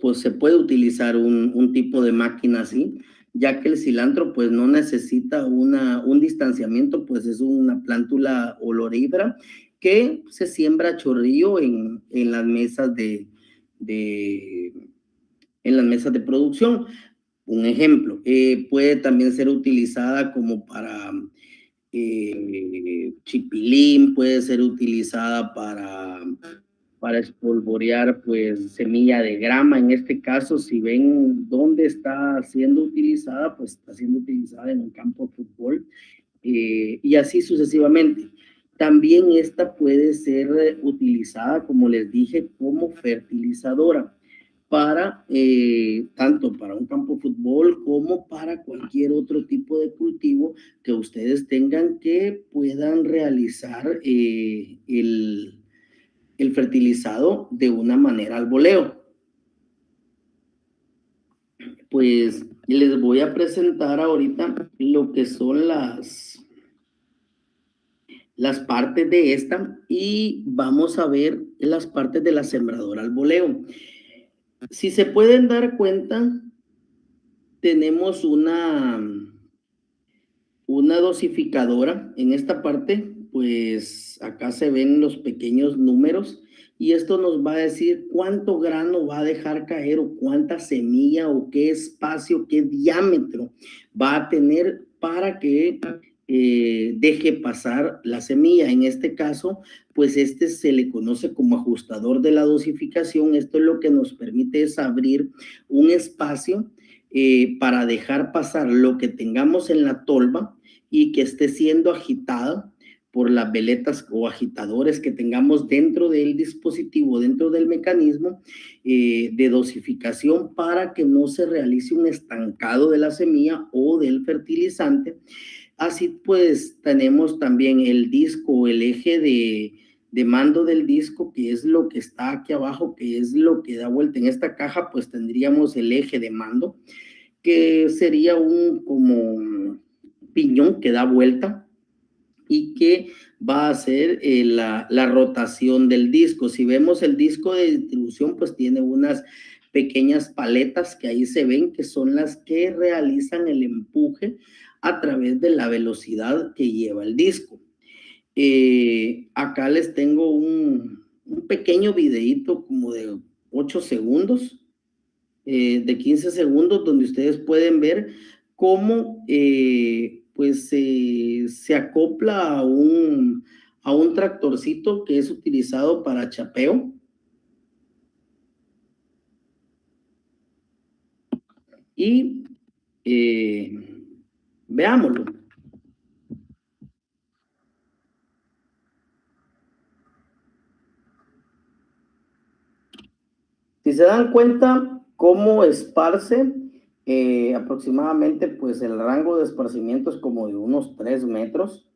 pues se puede utilizar un tipo de máquina así, ya que el cilantro pues no necesita un distanciamiento, pues es una plántula olorífera que se siembra a chorrillo en las mesas en las mesas de producción. Un ejemplo, puede también ser utilizada como para chipilín, puede ser utilizada para espolvorear pues semilla de grama. En este caso, si ven dónde está siendo utilizada, pues está siendo utilizada en un campo de fútbol y así sucesivamente. También esta puede ser utilizada, como les dije, como fertilizadora para tanto para un campo de fútbol como para cualquier otro tipo de cultivo que ustedes tengan que puedan realizar el fertilizado de una manera al voleo. Pues les voy a presentar ahorita lo que son las partes de esta y vamos a ver las partes de la sembradora al voleo. Si se pueden dar cuenta, tenemos una dosificadora. En esta parte, pues acá se ven los pequeños números y esto nos va a decir cuánto grano va a dejar caer o cuánta semilla o qué espacio, qué diámetro va a tener para que deje pasar la semilla. En este caso, pues este se le conoce como ajustador de la dosificación. Esto es lo que nos permite es abrir un espacio para dejar pasar lo que tengamos en la tolva y que esté siendo agitada por las veletas o agitadores que tengamos dentro del dispositivo, dentro del mecanismo de dosificación para que no se realice un estancado de la semilla o del fertilizante. Así pues tenemos también el disco o el eje de mando del disco, que es lo que está aquí abajo, que es lo que da vuelta. En esta caja pues tendríamos el eje de mando, que sería un como piñón que da vuelta y que va a hacer la rotación del disco. Si vemos el disco de distribución, pues tiene unas pequeñas paletas que ahí se ven, que son las que realizan el empuje a través de la velocidad que lleva el disco. Acá les tengo un pequeño videíto como de 8 segundos, de 15 segundos, donde ustedes pueden ver cómo pues se acopla a un tractorcito que es utilizado para chapeo. Y veámoslo. Si se dan cuenta cómo esparce, aproximadamente pues el rango de esparcimiento es como de unos 3 metros.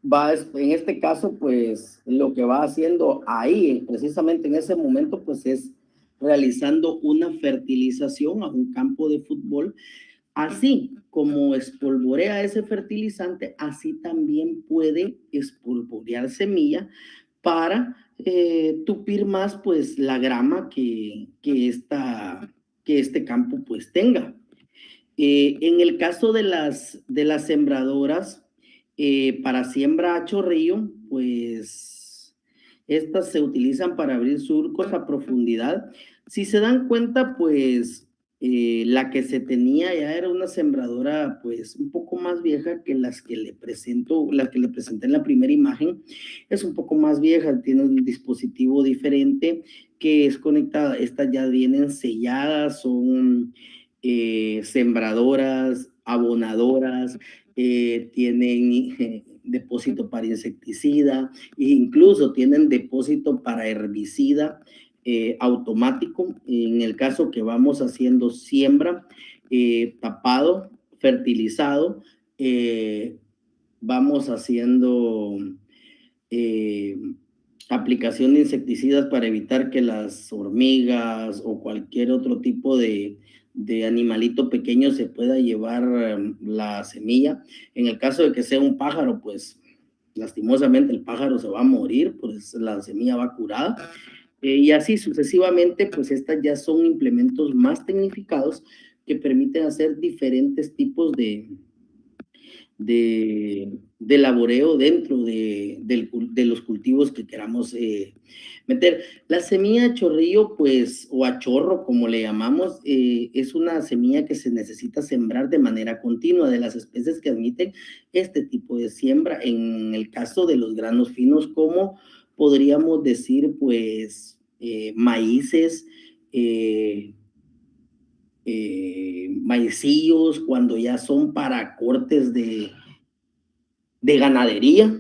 En este caso, pues lo que va haciendo ahí, precisamente en ese momento, pues es realizando una fertilización a un campo de fútbol. Así como espolvorea ese fertilizante, así también puede espolvorear semilla para tupir más pues la grama que este campo pues tenga. En el caso de las sembradoras, para siembra a chorrillo, pues estas se utilizan para abrir surcos a profundidad. Si se dan cuenta, pues la que se tenía ya era una sembradora pues un poco más vieja que las que le presento, las que le presenté en la primera imagen. Es un poco más vieja, tiene un dispositivo diferente que es conectada. Estas ya vienen selladas, son sembradoras, abonadoras, tienen depósito para insecticida, e incluso tienen depósito para herbicida automático. En el caso que vamos haciendo siembra, tapado, fertilizado, vamos haciendo eh, aplicación de insecticidas para evitar que las hormigas o cualquier otro tipo de animalito pequeño se pueda llevar la semilla. En el caso de que sea un pájaro, pues lastimosamente el pájaro se va a morir, pues la semilla va curada. Y así sucesivamente, pues estas ya son implementos más tecnificados que permiten hacer diferentes tipos de laboreo dentro de los cultivos que queramos meter. La semilla de chorrillo, pues, o a chorro, como le llamamos, es una semilla que se necesita sembrar de manera continua, de las especies que admiten este tipo de siembra. En el caso de los granos finos, como podríamos decir, pues, maíces, maicillos, cuando ya son para cortes de ganadería.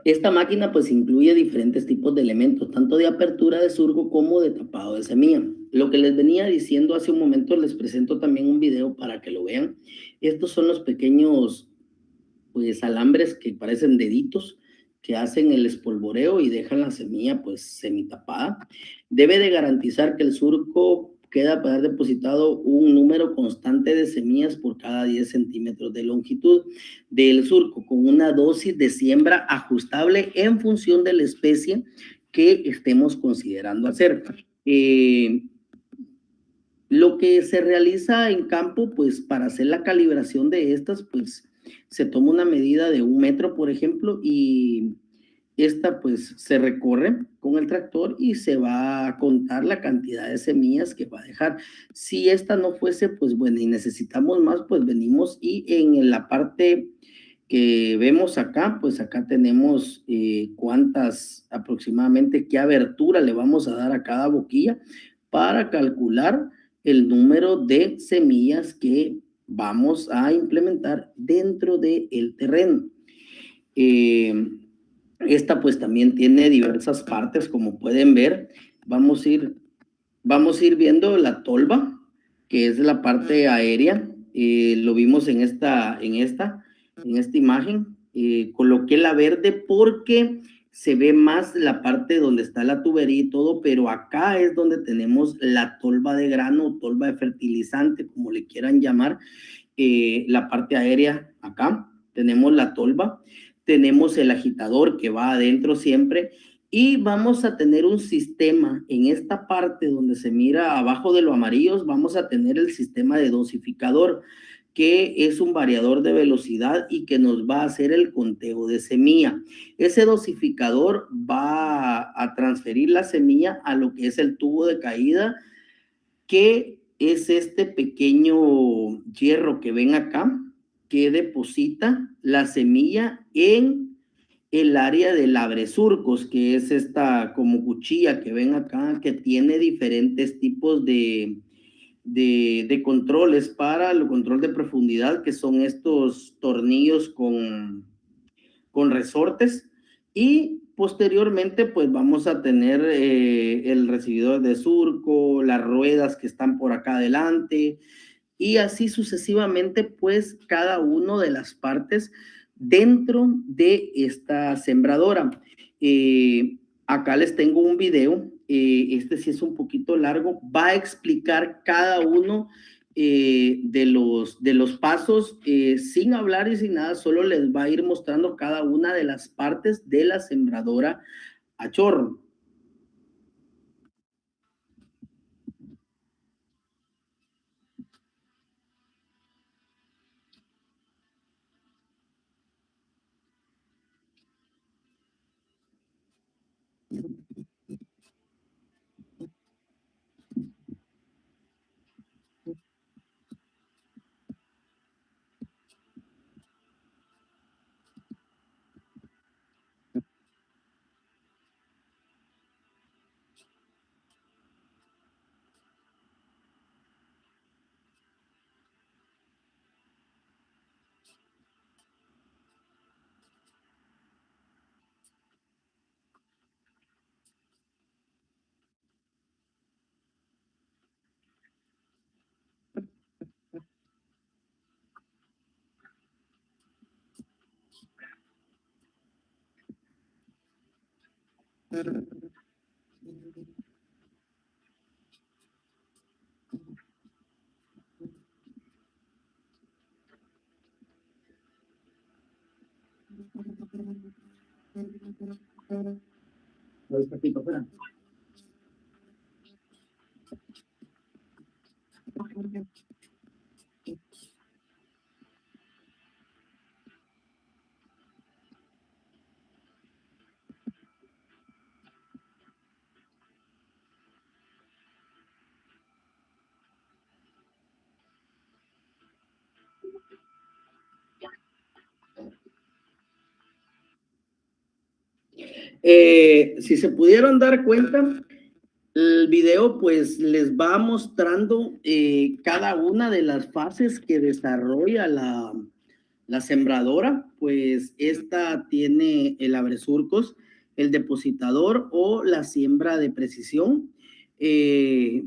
Esta máquina pues incluye diferentes tipos de elementos, tanto de apertura de surco como de tapado de semilla. Lo que les venía diciendo hace un momento, les presento también un video para que lo vean. Estos son los pequeños pues alambres que parecen deditos que hacen el espolvoreo y dejan la semilla pues semitapada. Debe de garantizar que el surco queda para haber depositado un número constante de semillas por cada 10 centímetros de longitud del surco, con una dosis de siembra ajustable en función de la especie que estemos considerando hacer. Lo que se realiza en campo, pues para hacer la calibración de estas, pues se toma una medida de 1 metro, por ejemplo, y esta pues se recorre con el tractor y se va a contar la cantidad de semillas que va a dejar. Si esta no fuese, pues bueno, y necesitamos más, pues venimos y en la parte que vemos acá, pues acá tenemos cuántas aproximadamente, qué abertura le vamos a dar a cada boquilla para calcular el número de semillas que vamos a implementar dentro del terreno. Esta pues también tiene diversas partes, como pueden ver. Vamos a ir viendo la tolva, que es la parte aérea. Lo vimos en esta imagen. Coloqué la verde porque se ve más la parte donde está la tubería y todo, pero acá es donde tenemos la tolva de grano, tolva de fertilizante, como le quieran llamar, la parte aérea. Acá tenemos la tolva, tenemos el agitador que va adentro siempre, Y vamos a tener un sistema en esta parte donde se mira abajo de lo amarillo, vamos a tener el sistema de dosificador, que es un variador de velocidad y que nos va a hacer el conteo de semilla. Ese dosificador va a transferir la semilla a lo que es el tubo de caída, que es este pequeño hierro que ven acá, que deposita la semilla en el área del abresurcos, que es esta como cuchilla que ven acá, que tiene diferentes tipos de controles para el control de profundidad, que son estos tornillos con resortes. Y posteriormente pues vamos a tener el recibidor de surco, las ruedas que están por acá adelante, y así sucesivamente, pues cada una de las partes dentro de esta sembradora. Acá les tengo un video, este sí es un poquito largo, va a explicar cada uno de los pasos sin hablar y sin nada, solo les va a ir mostrando cada una de las partes de la sembradora a chorro. Si se pudieron dar cuenta, el video pues les va mostrando cada una de las fases que desarrolla la sembradora. Pues esta tiene el abresurcos, el depositador o la siembra de precisión, eh,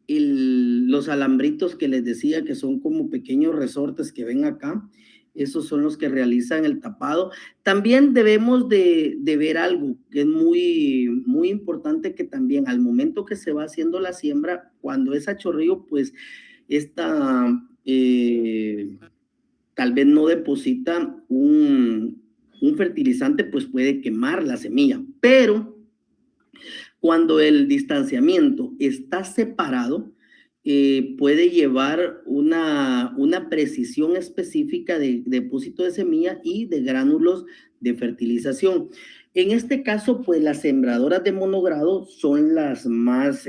los alambritos que les decía que son como pequeños resortes que ven acá, esos son los que realizan el tapado. También debemos de ver algo que es muy importante, que también al momento que se va haciendo la siembra, cuando es a chorrillo, pues esta tal vez no deposita un fertilizante, pues puede quemar la semilla, pero cuando el distanciamiento está separado, puede llevar una precisión específica de depósito de semilla y de gránulos de fertilización. En este caso, pues las sembradoras de monogrado son las más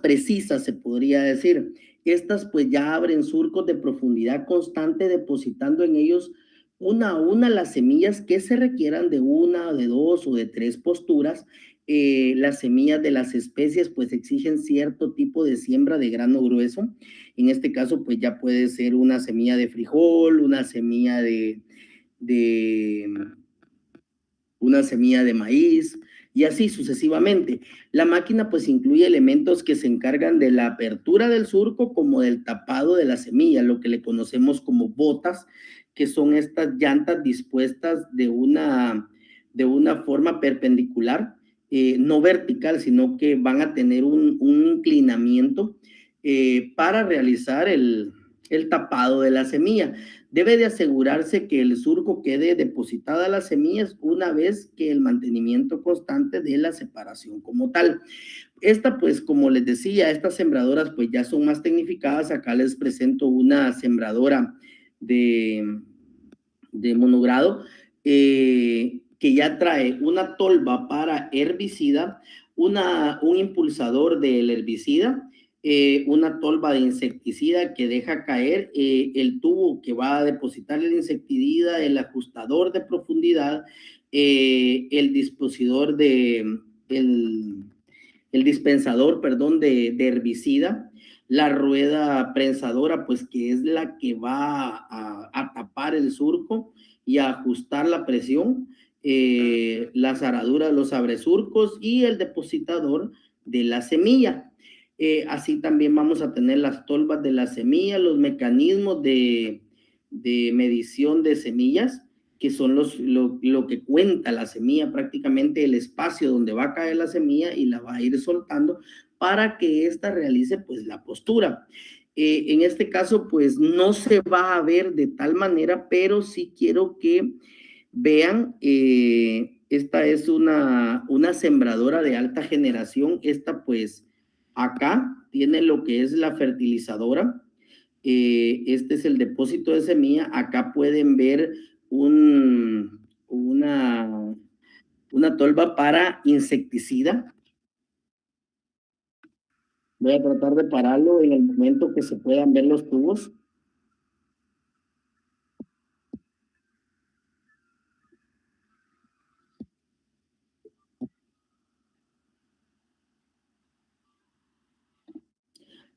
precisas, se podría decir. Estas pues ya abren surcos de profundidad constante, depositando en ellos una a una las semillas que se requieran de una, de dos o de tres posturas. Las semillas de las especies pues exigen cierto tipo de siembra de grano grueso. En este caso pues ya puede ser una semilla de frijol, de una semilla de maíz y así sucesivamente. La máquina pues incluye elementos que se encargan de la apertura del surco como del tapado de la semilla, lo que le conocemos como botas, que son estas llantas dispuestas de una forma perpendicular, no vertical, sino que van a tener un inclinamiento para realizar el tapado de la semilla. Debe de asegurarse que el surco quede depositada las semillas una vez que el mantenimiento constante de la separación como tal. Esta, pues, como les decía, estas sembradoras, pues, ya son más tecnificadas. Acá les presento una sembradora de, de monogrado que ya trae una tolva para herbicida, un impulsador del herbicida, una tolva de insecticida que deja caer el tubo que va a depositar el insecticida, el ajustador de profundidad, el dispositor el dispensador, perdón, de herbicida, la rueda prensadora, pues que es la que va a tapar el surco y a ajustar la presión, las araduras, los abresurcos y el depositador de la semilla. Así también vamos a tener las tolvas de la semilla, los mecanismos de medición de semillas, que son lo que cuenta la semilla, prácticamente el espacio donde va a caer la semilla y la va a ir soltando para que ésta realice pues la postura. En este caso pues no se va a ver de tal manera, pero sí quiero que vean, esta es una sembradora de alta generación. Esta pues acá tiene lo que es la fertilizadora. Este es el depósito de semilla. Acá pueden ver un, una tolva para insecticida. Voy a tratar de pararlo en el momento que se puedan ver los tubos.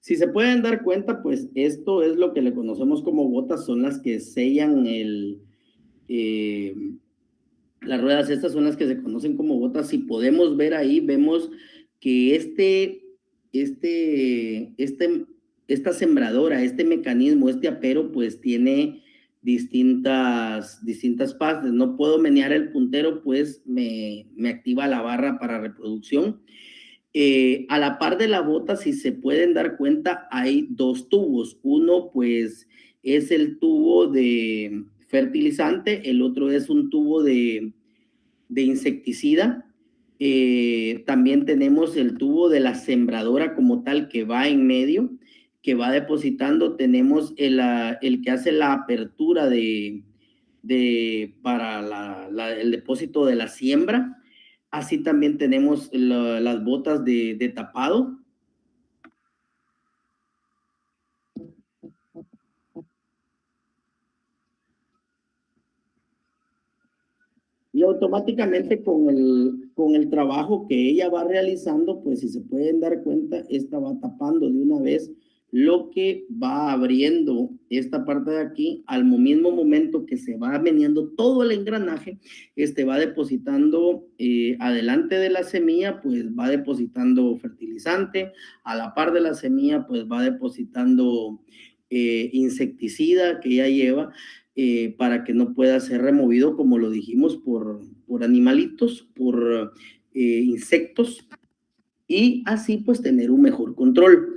Si se pueden dar cuenta, pues esto es lo que le conocemos como botas, son las que sellan eh, las ruedas. Estas son las que se conocen como botas. Si podemos ver ahí, vemos que esta sembradora, este mecanismo, este apero, pues tiene distintas partes. No puedo menear el puntero, pues me activa la barra para reproducción. A la par de la bota, si se pueden dar cuenta, hay dos tubos. Uno, pues, es el tubo de fertilizante, el otro es un tubo de insecticida. También tenemos el tubo de la sembradora como tal que va en medio, que va depositando. Tenemos el que hace la apertura para el depósito de la siembra. Así también tenemos las botas de tapado. Y automáticamente con el trabajo que ella va realizando, pues si se pueden dar cuenta, esta va tapando de una vez lo que va abriendo esta parte de aquí. Al mismo momento que se va meneando todo el engranaje, este va depositando adelante de la semilla, pues va depositando fertilizante. A la par de la semilla, pues va depositando insecticida que ella lleva, para que no pueda ser removido, como lo dijimos, por animalitos, por insectos, y así pues tener un mejor control.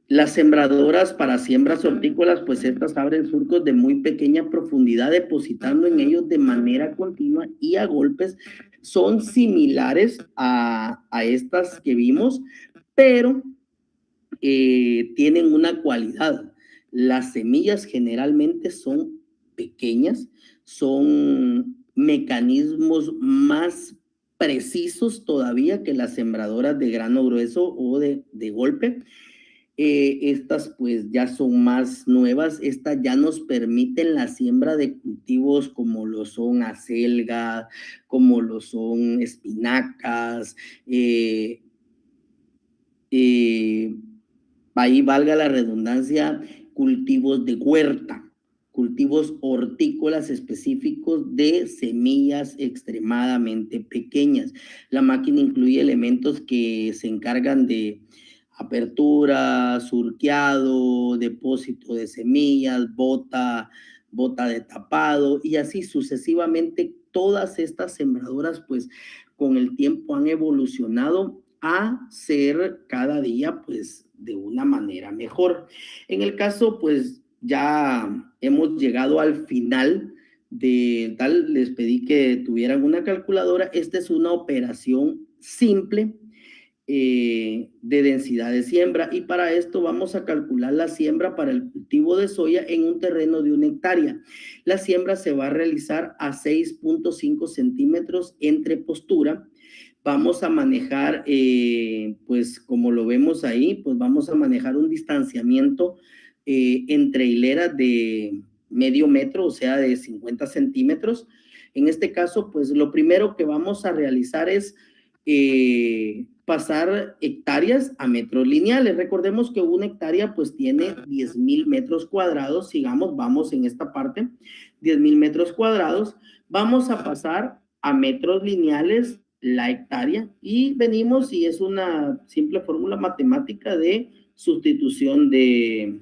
Las sembradoras para siembras hortícolas, pues estas abren surcos de muy pequeña profundidad, depositando en ellos de manera continua y a golpes. Son similares a estas que vimos, pero tienen una cualidad. Las semillas generalmente son pequeñas, son mecanismos más precisos todavía que las sembradoras de grano grueso o de golpe. Estas pues ya son más nuevas. Estas ya nos permiten la siembra de cultivos como lo son acelgas, como lo son espinacas, eh, ahí valga la redundancia, cultivos de huerta, cultivos hortícolas específicos de semillas extremadamente pequeñas. La máquina incluye elementos que se encargan de apertura, surqueado, depósito de semillas, bota de tapado y así sucesivamente. Todas estas sembradoras pues con el tiempo han evolucionado a ser cada día pues de una manera mejor. En el caso pues ya hemos llegado al final de tal, les pedí que tuvieran una calculadora. Esta es una operación simple de densidad de siembra y para esto vamos a calcular la siembra para el cultivo de soya en un terreno de 1 hectárea. La siembra se va a realizar a 6.5 centímetros entre postura. Vamos a manejar, pues como lo vemos ahí, pues vamos a manejar un distanciamiento entre hileras de medio metro, o sea, de 50 centímetros. En este caso, pues lo primero que vamos a realizar es pasar hectáreas a metros lineales. Recordemos que 1 hectárea pues tiene 10,000 metros cuadrados. Sigamos, vamos en esta parte, 10,000 metros cuadrados. Vamos a pasar a metros lineales la hectárea y venimos y es una simple fórmula matemática de sustitución de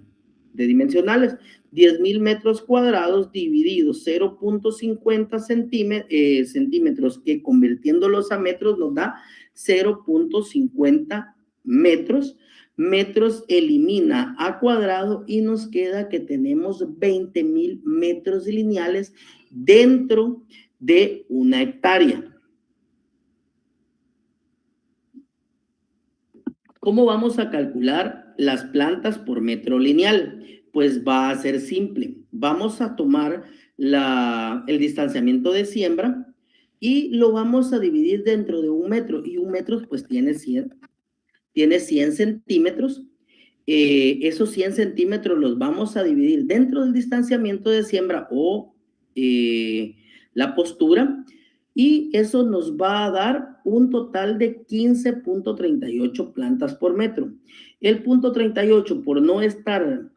dimensionales. 10,000 metros cuadrados divididos 0.50 centímetros, que convirtiéndolos a metros nos da 0.50 metros. Metros elimina a cuadrado y nos queda que tenemos 20,000 metros lineales dentro de 1 hectárea. ¿Cómo vamos a calcular las plantas por metro lineal? Pues va a ser simple. Vamos a tomar el distanciamiento de siembra y lo vamos a dividir dentro de 1 metro. Y 1 metro pues tiene 100 centímetros. Esos 100 centímetros los vamos a dividir dentro del distanciamiento de siembra o la postura y eso nos va a dar un total de 15.38 plantas por metro. El punto 38, por no estar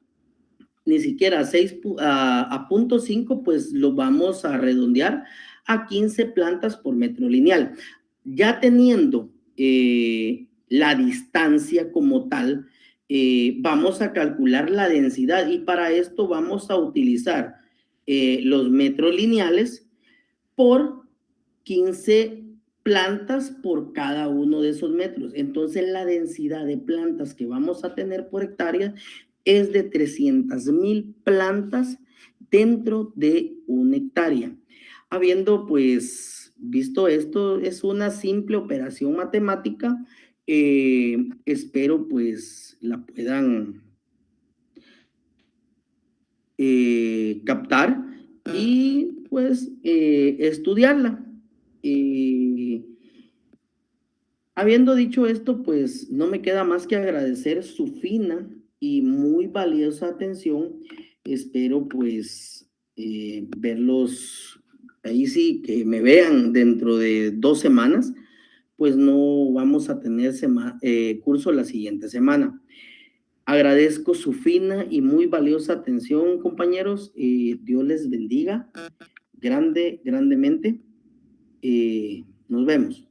ni siquiera a 0.5, pues lo vamos a redondear a 15 plantas por metro lineal. Ya teniendo la distancia como tal, vamos a calcular la densidad y para esto vamos a utilizar los metros lineales por 15 plantas por cada uno de esos metros. Entonces la densidad de plantas que vamos a tener por hectárea es de 300,000 plantas dentro de 1 hectárea. Habiendo pues visto esto, es una simple operación matemática. Espero pues la puedan captar y pues estudiarla. Habiendo dicho esto, pues no me queda más que agradecer su fina y muy valiosa atención. Espero pues verlos, ahí sí, que me vean dentro de 2 semanas, pues no vamos a tener curso la siguiente semana. Agradezco su fina y muy valiosa atención, compañeros. Dios les bendiga grandemente. Nos vemos.